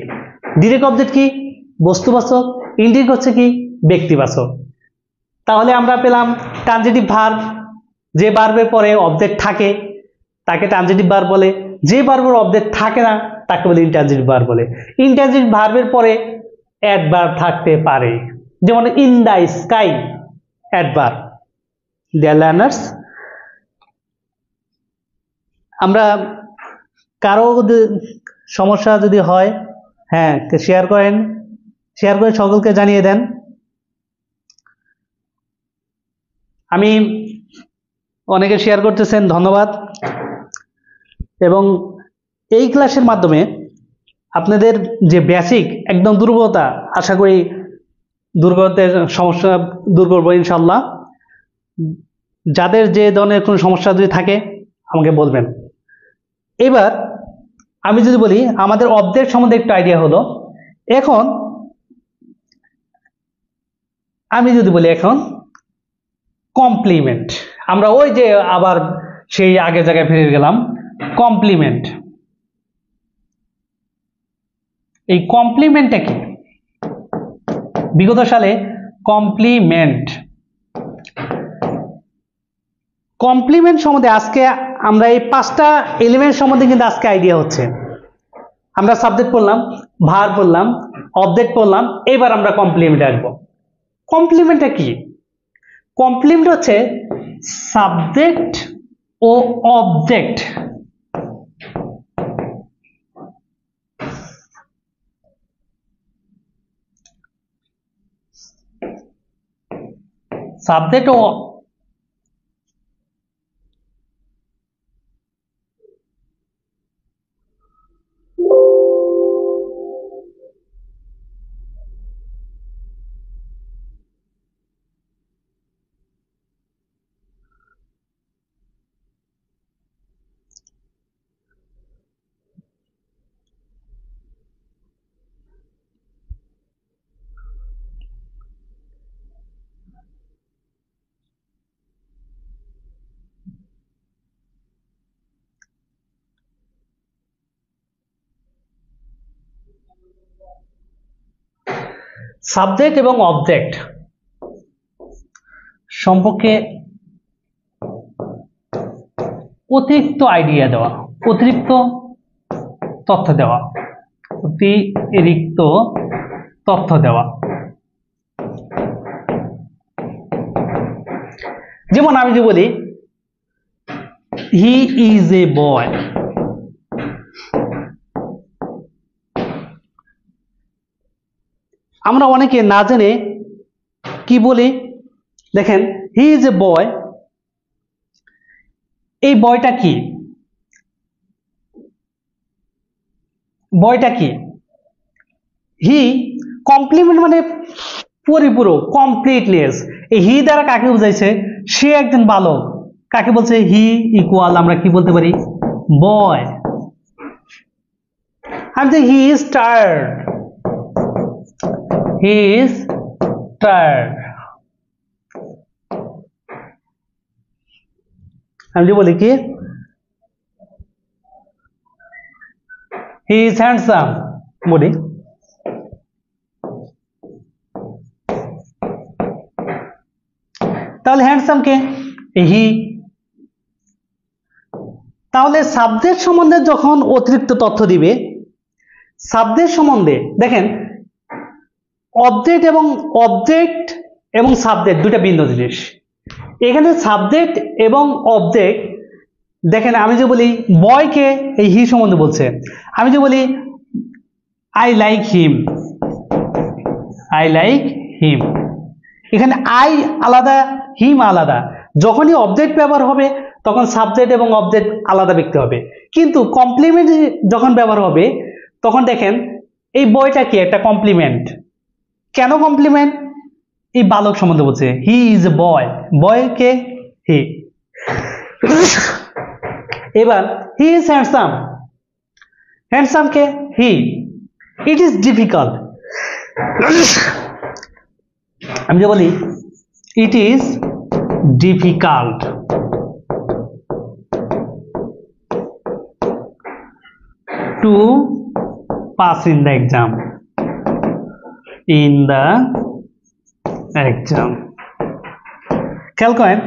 ডিরেক্ট অবজেক্ট কি? বস্তুবাচক। ইনডিরেক্ট হচ্ছে কি? ব্যক্তিবাচক। তাহলে আমরা পেলাম ট্রানজিটিভ ভার্ব, যে ভার্বের পরে অবজেক্ট থাকে তাকে ট্রানজিটিভ ভার্ব বলে, যে ভার্বের অবজেক্ট থাকে না তাকে বলে ইনট্রানজিটিভ ভার্ব বলে। ইনট্রানজিটিভ ভার্বের পরে অ্যাডভার্ব থাকতে পারে, যেমন in the sky, adverb. Deer learners, আমরা কারো সমস্যা যদি হয়, হ্যাঁ শেয়ার করেন, শেয়ার করে সকলকে জানিয়ে দেন। আমি অনেকে শেয়ার করতেছেন, ধন্যবাদ। এবং এই ক্লাসের মাধ্যমে আপনাদের যে বেসিক একদম দুর্বলতা, আশা করি দূর করতে সমস্যা দূর করবো ইনশাল্লাহ। যাদের যে ধরনের কোনো সমস্যা যদি থাকে আমাকে বলবেন। এবার আমি যদি বলি আমাদের অবজেক্ট সম্বন্ধে একটু আইডিয়া হলো। এখন আমি যদি বলি এখন কমপ্লিমেন্ট, আমরা ওই যে আবার সেই আগের জায়গায় ফিরে গেলাম। কমপ্লিমেন্ট, এই কমপ্লিমেন্টটা কি? বিগত সালে কমপ্লিমেন্ট সম্বন্ধে আজকে আমরা এই 5টা এলিমেন্ট সম্বন্ধে কিন্তু আজকে আইডিয়া হচ্ছে। আমরা সাবজেক্ট পড়লাম, ভার্ব পড়লাম, অবজেক্ট পড়লাম, এবার আমরা কমপ্লিমেন্টে আসবো। কমপ্লিমেন্টটা কি? কমপ্লিমেন্ট হচ্ছে সাবজেক্ট ও অবজেক্ট সাবজেক্ট ও সাবজেক্ট এবং অবজেক্ট সম্পর্কে অতিরিক্ত আইডিয়া দেওয়া, অতিরিক্ত তথ্য দেওয়া, অতিরিক্ত তথ্য দেওয়া। যেমন আমি যদি বলি হি ইজ এ বয়, আমরা অনেকে না জেনে কি বলি, দেখেন হি ইজ এ বয়, এই বয়টা কি? বয়টা কি? হি কমপ্লিমেন্ট মানে পরিপূরক, কমপ্লিটনেস। এই হি দ্বারা কাকে বুঝাইছে? সে একজন বালক। কাকে বলছে? হি ইকুয়াল আমরা কি বলতে পারি? বয়। আমি যে he is tired, he is tired. আমি যে বলি কি হি ইজ হ্যান্ডসাম, বলি তাহলে হ্যান্ডসাম কে? হি। তাহলে সাবজেক্ট সম্বন্ধে যখন অতিরিক্ত তথ্য দিবে, সাবজেক্ট সম্বন্ধে দেখেন অবজেক্ট এবং সাবজেক্ট দুটা ভিন্ন জিনিস। এখানে সাবজেক্ট এবং অবজেক্ট দেখেন, আমি যে বলি বয়কে এই হি সম্বন্ধে বলছে। আমি যে বলি I like him, I like him, এখানে আই আলাদা, হিম আলাদা। যখনই অবজেক্ট ব্যবহার হবে তখন সাবজেক্ট এবং অবজেক্ট আলাদা ব্যক্তি হবে। কিন্তু কমপ্লিমেন্ট যখন ব্যবহার হবে তখন দেখেন এই বয়টা কি? একটা কমপ্লিমেন্ট। কেন কমপ্লিমেন্ট? এই বালক সম্বন্ধে বলছে, হি ইজ এ বয়, বয়কে হি। এবার he is handsome, handsome K? He. It is difficult, আমি যে বলি it is difficult to pass in the exam, in the exam. খেয়াল করেন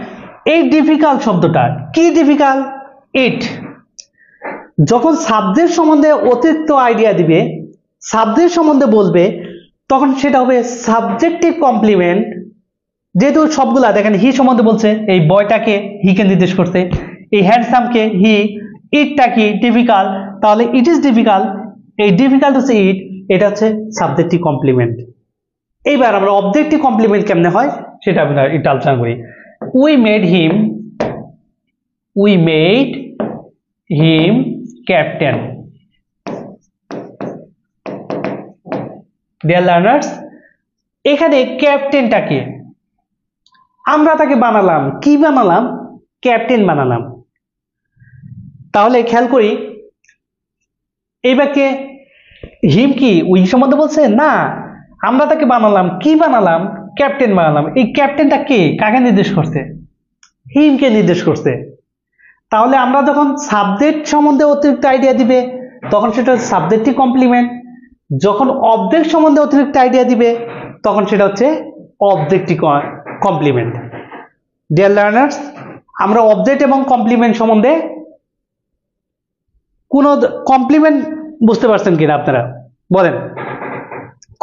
এই ডিফিকাল্ট শব্দটা কি? ডিফিকাল্ট ইট। যখন সাবজেক্ট সম্বন্ধে অতিরিক্ত আইডিয়া দিবে, সাবজেক্ট সম্বন্ধে বলবে, তখন সেটা হবে সাবজেক্টিভ কমপ্লিমেন্ট। যেহেতু সবগুলা দেখেন হি সম্বন্ধে বলছে, এই বয়টাকে হিকে নির্দেশ করতে, এই হ্যান্ডসামকে হি, ইটটা কি? ডিফিকাল্ট, তাহলে ইট ইজ ডিফিকাল্ট। এই ডিফিকাল্ট হচ্ছে ইট, এটা হচ্ছে সাবজেক্টিভ কমপ্লিমেন্ট। এইবার আমরা অবজেক্টিভ কমপ্লিমেন্ট কেমনে হয় সেটা আমরা একটু আলোচনা করি। We made him captain. Dear learners, এখানে ক্যাপ্টেনটাকে আমরা তাকে বানালাম, কি বানালাম? ক্যাপ্টেন বানালাম। তাহলে খেয়াল করি এইবারকে হিম কি উই সম্বন্ধে বলছে? না, আমরা তাকে বানালাম, কি বানালাম? ক্যাপ্টেন বানালাম। এই ক্যাপ্টেনটা কে, কাকে নির্দেশ করছে? হিমকে নির্দেশ করছে। তাহলে আমরা যখন সাবজেক্ট সম্বন্ধে অতিরিক্ত আইডিয়া দিবে তখন সেটা হচ্ছে সাবজেক্টিভ কমপ্লিমেন্ট, যখন অবজেক্ট সম্বন্ধে অতিরিক্ত আইডিয়া দিবে তখন সেটা হচ্ছে অবজেক্টিভ কমপ্লিমেন্ট। ডিয়ার লার্নার্স, আমরা অবজেক্ট এবং কমপ্লিমেন্ট সম্বন্ধে কোন কমপ্লিমেন্ট বুঝতে পারছেন কিনা আপনারা বলেন?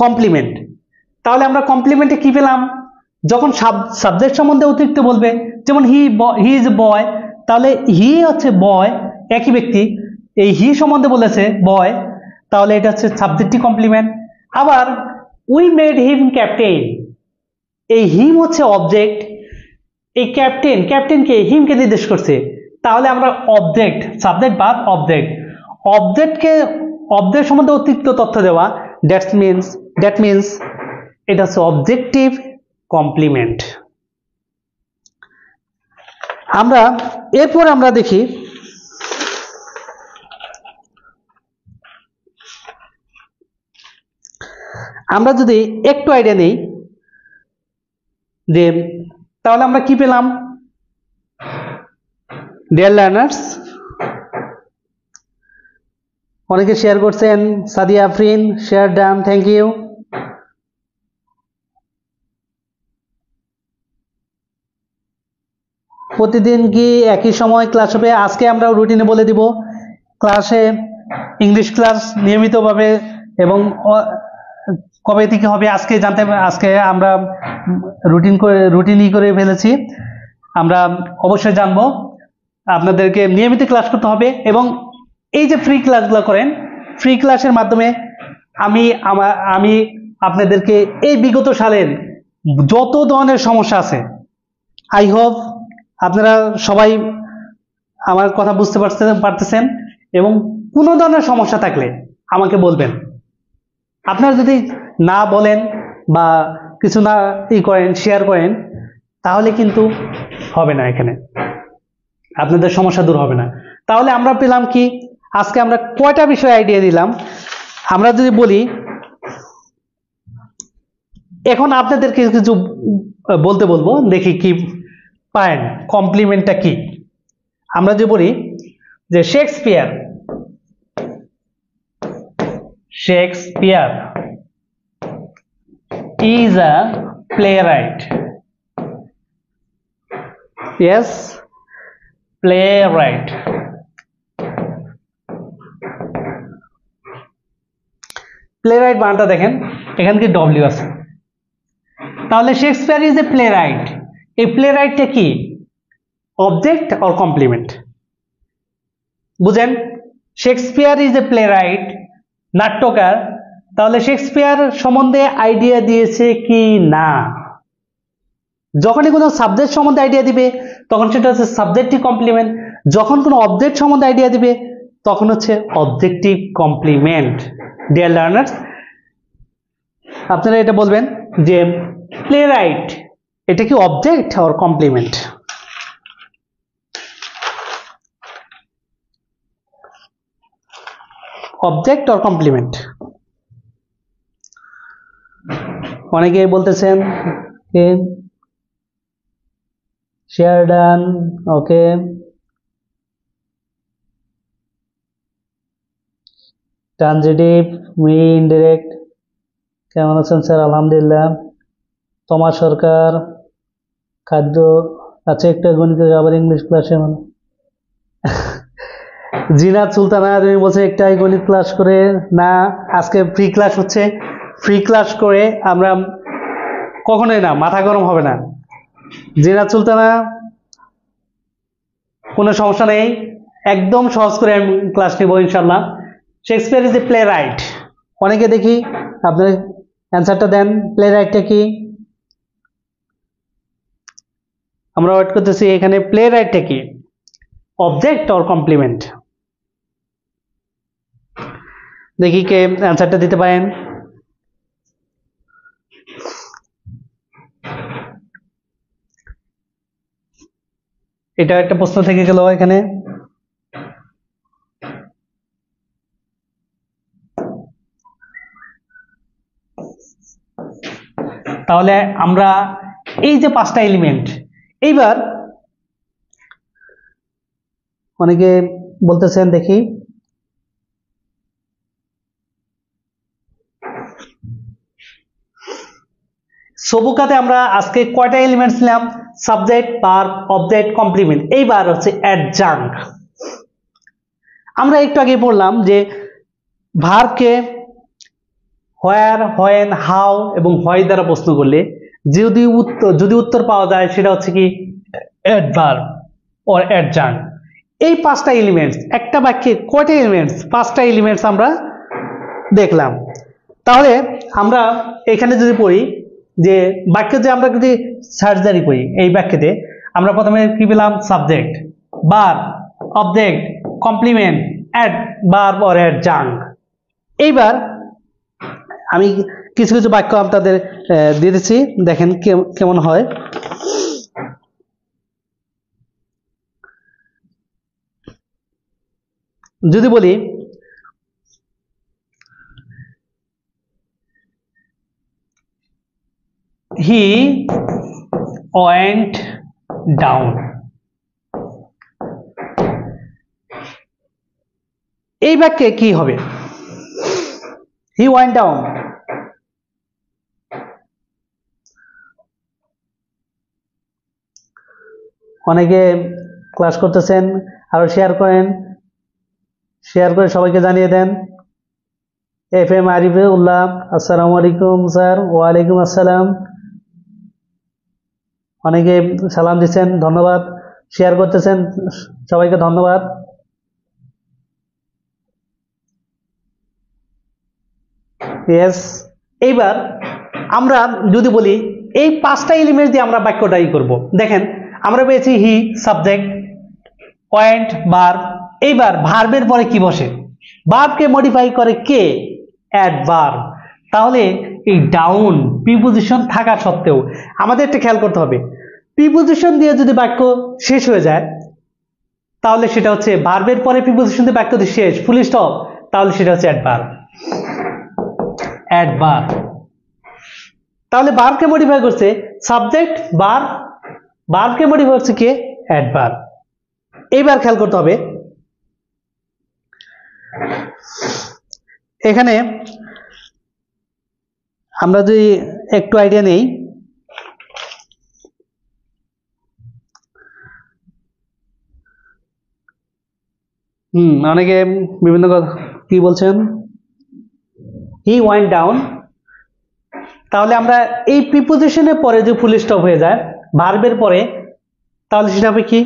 কমপ্লিমেন্ট, তাহলে আমরা কমপ্লিমেন্টে কি পেলাম? যখন সাবজেক্ট সম্বন্ধে অতিরিক্ত বলবে, যেমন হি ইজ এ বয়, তাহলে হি হচ্ছে বয়, একই ব্যক্তি, এই হি সম্বন্ধে বলেছে বয়, তাহলে এটা হচ্ছে সাবজেক্টিভ কমপ্লিমেন্ট। আবার উই মেড হিম ক্যাপ্টেন, এই হিম হচ্ছে অবজেক্ট, এই ক্যাপ্টেনকে হিমকে নির্দেশ করছে, তাহলে আমরা অবজেক্ট, সাবজেক্ট বাদ অবজেক্ট সম্বন্ধে অতিরিক্ত তথ্য দেওয়া, দ্যাট মিনস এটা হচ্ছে অবজেক্টিভ কমপ্লিমেন্ট। এরপর আমরা দেখি আমরা যদি একটু আইডিয়া নেই যে তাহলে আমরা কি পেলাম? ডিয়ার লার্নার্স, অনেকে শেয়ার করছেন, Sadia Afrin share done, thank you. প্রতিদিন কি একই সময় ক্লাস হবে? আজকে আমরা রুটিনে বলে দিব, ক্লাসে ইংলিশ ক্লাস নিয়মিতভাবে এবং কবে থেকে হবে আজকে জানতে, আজকে আমরা রুটিনই করে ফেলেছি, আমরা অবশ্যই জানবো। আপনাদেরকে নিয়মিত ক্লাস করতে হবে এবং এই যে ফ্রি ক্লাসগুলো করেন, ফ্রি ক্লাসের মাধ্যমে আমি আপনাদেরকে এই বিগত সালের যত ধরনের সমস্যা আছে, আই হোপ আপনারা সবাই আমার কথা বুঝতে পারতেছেন এবং কোনো ধরনের সমস্যা থাকলে আমাকে বলবেন। আপনারা যদি না বলেন বা কিছু না করেন, শেয়ার করেন, তাহলে কিন্তু হবে না, এখানে আপনাদের সমস্যা দূর হবে না। তাহলে আমরা পেলাম কি, আজকে আমরা কয়টা বিষয় আইডিয়া দিলাম? আমরা যদি বলি, এখন আপনাদেরকে কিছু বলতে বলবো, দেখি কি পারেন। কমপ্লিমেন্টটা কি? আমরা যে বলি যে Shakespeare is a playwright. Yes, playwright. Playwright বানানটা দেখেন, এখানে কি ডব্লিউ আছে, তাহলে শেক্সপিয়ার ইজ এ প্লেরাইট। এই প্লেরাইটটা কি, অবজেক্ট অর কমপ্লিমেন্ট? বুঝেন, শেক্সপিয়ার ইজ এ প্লেরাইট, নাট্যকার, তাহলে শেক্সপিয়ার সম্বন্ধে আইডিয়া দিয়েছে কি না? যখনই কোনো সাবজেক্ট সম্বন্ধে আইডিয়া দিবে তখন সেটা হচ্ছে সাবজেক্টিভ কমপ্লিমেন্ট, যখন কোনো অবজেক্ট সম্বন্ধে আইডিয়া দিবে তখন হচ্ছে অবজেক্টিভ কমপ্লিমেন্ট। ডিয়ার লার্নার্স, আপনারা এটা বলবেন যে প্লেরাইট এটা কি object or complement? Object or complement? অনেকে বলতেছেন share done, okay. Transitive, me, indirect, কেমন আছেন স্যার? আলহামদুলিল্লাহ। তমা সরকার, খাদ্য, আচ্ছা একটা গণিত আবার ইংলিশ ক্লাসে মানে জিনাত সুলতানা তুমি বলছো একটাই গণিত ক্লাস করে না, আজকে ফ্রি ক্লাস হচ্ছে, ফ্রি ক্লাস করে আমরা কখনোই না, মাথা গরম হবে না। জিনাত সুলতানা, কোনো সমস্যা নেই, একদম সহজ করে আমি ক্লাস নিব ইনশাল্লাহ। Shakespeare is a play right, অনেকে দেখি আপনার অ্যান্সারটা দেন। প্লে রাইটটা কি? আমরা ওয়েট করতেছি এখানে প্লে রাইটটা কি, অবজেক্ট অর কমপ্লিমেন্ট? দেখি কে অ্যান্সারটা দিতে পারেন। এটা একটা প্রশ্ন থেকে গেল এখানে। তাহলে আমরা এই যে 5টা এলিমেন্ট, এইবার অনেকে বলতেছেন দেখি, সবুকাতে আমরা আজকে কয়টা এলিমেন্টস নিলাম? Subject, verb, object, complement. এইবার হচ্ছে অ্যাডজাঙ্ক। আমরা একটু আগে পড়লাম যে ভার্বকে হোয়ার, হোয়েন, হাউ এবং হোয়াই দ্বারা প্রশ্ন করলে যদি উত্তর পাওয়া যায় সেটা হচ্ছে কি অ্যাডভার্ব অর অ্যাডজাঙ্ক। এই 5টা এলিমেন্টস, একটা বাক্যে কয়টা এলিমেন্টস? 5টা এলিমেন্টস আমরা দেখলাম। তাহলে আমরা এখানে যদি পড়ি যে বাক্যে যে আমরা যদি সার্জারি করি, এই বাক্যেতে আমরা প্রথমে কি পেলাম? Subject, verb, object, complement, adverb or adjunct. এইবার আমি কিছু কিছু বাক্য আপনাদের দিয়ে দিচ্ছি, দেখেন কেমন হয়। যদি বলি হি ওয়েন্ট ডাউন, এই বাক্যে কি হবে? He went down. অনেকে ক্লাস করতেছেন, আরো শেয়ার করেন, শেয়ার করে সবাইকে জানিয়ে দেন। FM আরিফুল্লাহ, আসসালামু আলাইকুম স্যার। ওয়ালাইকুম আসসালাম। অনেকে সালাম দিচ্ছেন, ধন্যবাদ। শেয়ার করতেছেন, সবাইকে ধন্যবাদ। ইয়েস। এইবার আমরা যদি বলি এই 5টা এলিমেন্ট দিয়ে আমরা বাক্যটাই করব। দেখেন আমরা পেয়েছি হি, সাবজেক্ট, পয়েন্ট, ভার্ব। এইবার ভার্বের পরে কি বসে? ভার্বকে মডিফাই করে কে? অ্যাডভার্ব। তাহলে এই ডাউন প্রিপোজিশন থাকা সত্ত্বেও আমাদের একটা খেয়াল করতে হবে, প্রিপোজিশন দিয়ে যদি বাক্য শেষ হয়ে যায় তাহলে সেটা হচ্ছে ভার্বের পরে প্রিপোজিশন দিয়ে বাক্য শেষ, ফুল স্টপ, তাহলে সেটা হচ্ছে অ্যাডভার্ব। অ্যাডভার্ব। তাহলে ভার্বকে মডিফাই করছে সাবজেক্ট, ভার্ব, ভার্বকে মডিফাই করছে কে? অ্যাডভার্ব। এইবার খেয়াল করতে হবে এখানে আমরা যদি একটু আইডিয়া নেই, অনেকে বিভিন্ন কথা কি বলছেন, হি ওয়েন্ট ডাউন। তাহলে আমরা এই প্রিপোজিশনের পরে যে ফুল স্টপ হয়ে যায় ভার্বের পরে, তাহলে সেটা হবে কি?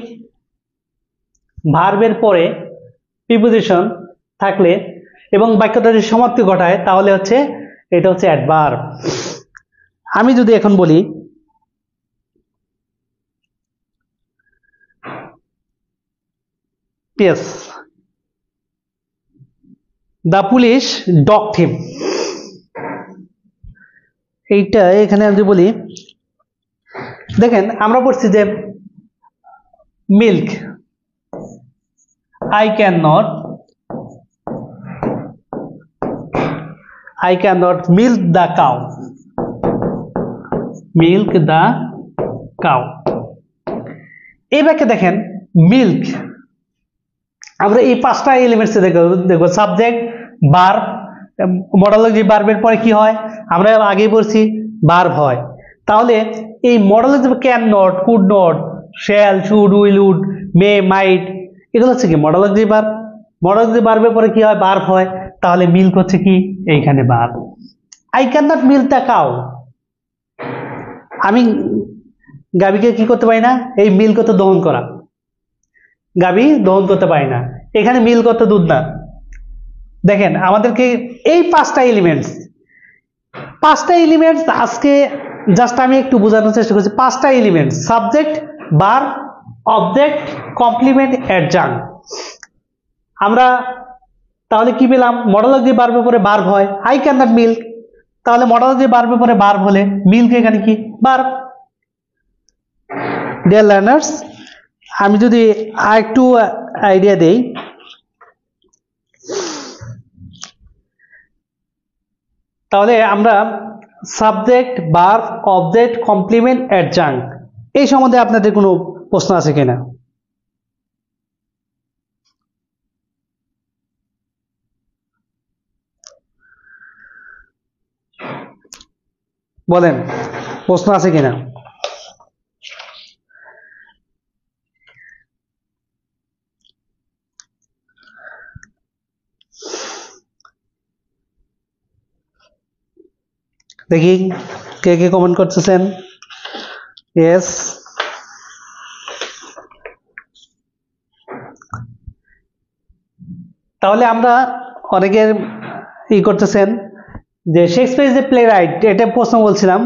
ভার্বের পরে প্রিপোজিশন থাকলে এবং বাক্যটা যদি সমাপ্তি ঘটায় তাহলে হচ্ছে এটা হচ্ছে অ্যাডভার্ব। আমি যদি এখন বলি yes, the police dogged him, এইটা এখানে আমি যদি বলি, দেখেন আমরা পড়ছি যে milk, I cannot milk the cow, milk the cow। এই বাক্যে দেখেন মিল্ক, আমরা এই 5টা এলিমেন্টস দেখবো সাবজেক্ট, ভার্ব, মডালজি। ভার্বের পরে কি হয়? আমরা আগেই বলছি ভার্ব হয়। তাহলে এই modal can not, could not, shall, should, will, would, may, might, এগুলো হচ্ছে কি মডালজি ভার্ব। মডালজি ভার্বের পরে কি হয়? ভার্ব হয়। তাহলে মিল্ক হচ্ছে কি এইখানে verb. I can not milk the cow, আমি গাভীকে কি করতে পারি না? এই মিল্ক হতে দহন করা, গাভী দহন করতে পারি না। এখানে মিল্ক হতে দুধ না। দেখেন আমাদেরকে এই 5টা এলিমেন্টস 5টা এলিমেন্টস আজকে জাস্ট আমি একটু বোঝানোর চেষ্টা করছি। 5টা element, subject, verb, object, complement, adjunct. আমরা তাহলে কি পেলাম? মডালজি ভার্বের পরে ভার্ব হয়, আই ক্যান নট মিল্ক, তাহলে মডালজি ভার্বের পরে ভার্ব হলে মিল্ক এখানে কি? ভার্ব। ডিয়ার লার্নার্স, আমি যদি আরেকটু আইডিয়া দেই, তাহলে আমরা সাবজেক্ট, ভার্ব, অবজেক্ট, কমপ্লিমেন্ট, অ্যাডজাংক্ট এই সম্বন্ধে আপনাদের কোনো প্রশ্ন আছে কিনা? বলেন, প্রশ্ন আছে কিনা? দেখি কে কে কমেন্ট করতেছেন। ইয়েস, তাহলে আমরা অনেকের করতেছেন যে Shakespeare is a play right, এটা প্রশ্ন বলছিলাম,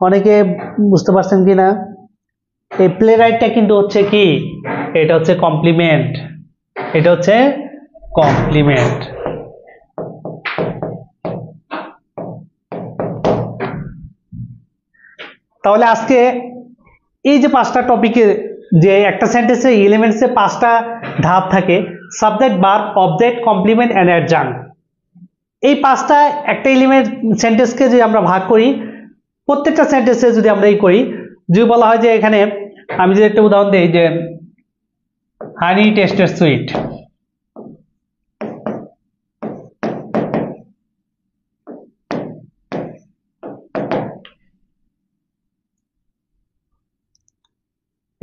অনেকে বুঝতে পারছেন কিনা? এই প্লে রাইটটা কিন্তু হচ্ছে কি? এটা হচ্ছে কমপ্লিমেন্ট, এটা হচ্ছে কমপ্লিমেন্ট। তাহলে আজকে এই যে 5টা টপিকে, যে একটা সেন্টেন্সে এলিমেন্টসে 5টা ধাপ থাকে, subject, verb, object, complement and adjunct. এই 5টা একটা এলিমেন্ট সেন্টেন্সকে যদি আমরা ভাগ করি, প্রত্যেকটা সেন্টেন্সে যদি আমরা এই করি, যদি বলা হয় যে এখানে আমি যদি একটা উদাহরণ দিই যে হানি টেস্টেড সুইট,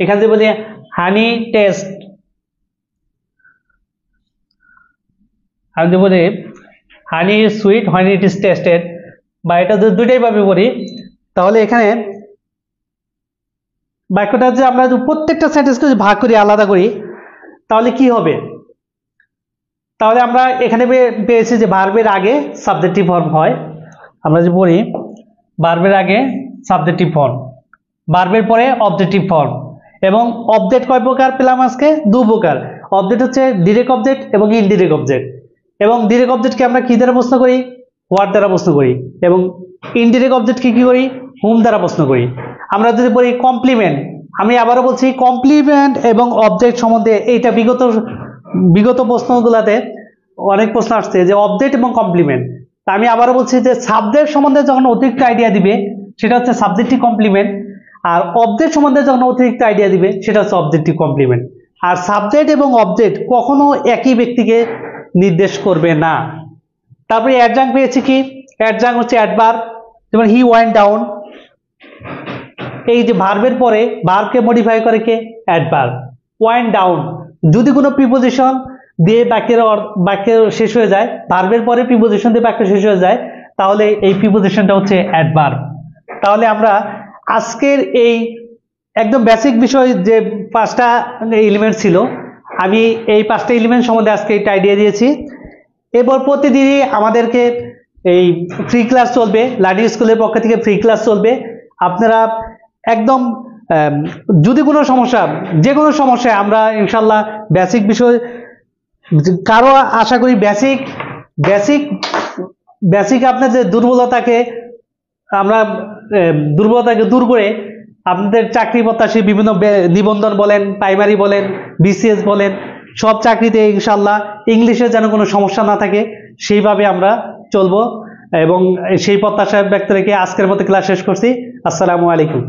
এখানে যদি বলি হানি টেস্ট, আমি যদি বলি honey sweet when it is tasted, বা এটা যদি দুইটাই ভাবে বলি, তাহলে এখানে বাক্যটা যে আমরা প্রত্যেকটা সেন্টেন্সকে যদি ভাগ করি, আলাদা করি, তাহলে কি হবে? তাহলে আমরা এখানে পেয়েছি যে ভার্বের আগে সাবজেক্টিভ ফর্ম হয়। আমরা যে বলি ভার্বের আগে সাবজেক্টিভ ফর্ম, ভার্বের পরে অবজেক্টিভ ফর্ম, এবং অবজেক্ট কয় প্রকার পেলাম আজকে? 2 প্রকার। অবজেক্ট হচ্ছে ডিরেক্ট অবজেক্ট এবং ইনডিরেক্ট অবজেক্ট। এবং ডিরেক্ট অবজেক্টকে আমরা কি দ্বারা প্রশ্ন করি? হোয়াট দ্বারা প্রশ্ন করি। এবং ইনডিরেক্ট অবজেক্টকে কি করি? হুম দ্বারা প্রশ্ন করি। আমরা যদি বলি কমপ্লিমেন্ট, আমি আবারও বলছি কমপ্লিমেন্ট এবং অবজেক্ট সম্বন্ধে এইটা বিগত প্রশ্নগুলোতে অনেক প্রশ্ন আসছে যে অবজেক্ট এবং কমপ্লিমেন্ট। আমি আবারও বলছি যে সাবজেক্ট সম্বন্ধে যখন অতিরিক্ত আইডিয়া দিবে সেটা হচ্ছে সাবজেক্টিভ কমপ্লিমেন্ট, আর অবজেক্ট সম্বন্ধে যখন অতিরিক্ত আইডিয়া দিবে সেটা হচ্ছে অবজেক্টিভ কমপ্লিমেন্ট। আর সাবজেক্ট এবং অবজেক্ট কখনো একই ব্যক্তিকে নির্দেশ করবে না। তারপরে অ্যাডজাংক্ট পেয়েছি কি? অ্যাডজাংক্ট হচ্ছে অ্যাডভার্ব, যেমন হি ওয়েন্ট ডাউন, এই যে ভার্বের পরে ভার্বকে মডিফাই করে কে? অ্যাডভার্ব। ওয়েন্ট ডাউন, যদি কোনো প্রিপোজিশন দিয়ে বাক্য শেষ হয়ে যায়, ভার্বের পরে প্রিপোজিশন দিয়ে বাক্য শেষ হয়ে যায়, তাহলে এই প্রিপোজিশনটা হচ্ছে অ্যাডভার্ব। তাহলে আমরা আজকের এই একদম বেসিক বিষয় যে 5টা এলিমেন্ট ছিল, আমি এই 5টা এলিমেন্ট সম্বন্ধে আজকে একটা আইডিয়া দিয়েছি। এরপর প্রতিদিনই আমাদেরকে এই ফ্রি ক্লাস চলবে, লার্নিং স্কুলের পক্ষ থেকে ফ্রি ক্লাস চলবে। আপনারা একদম যদি কোনো সমস্যা, যে কোনো সমস্যায় আমরা ইনশাল্লাহ বেসিক বিষয়, কারো আশা করি বেসিক আপনার যে দুর্বলতাকে দূর করে আপনাদের চাকরি প্রত্যাশী বিভিন্ন নিবন্ধন বলেন, প্রাইমারি বলেন, বিসিএস বলেন, সব চাকরিতে ইনশাল্লাহ ইংলিশে যেন কোনো সমস্যা না থাকে সেইভাবে আমরা চলবো, এবং সেই প্রত্যাশা ব্যক্ত রেখে আজকের মতো ক্লাস শেষ করছি। আসসালামু আলাইকুম।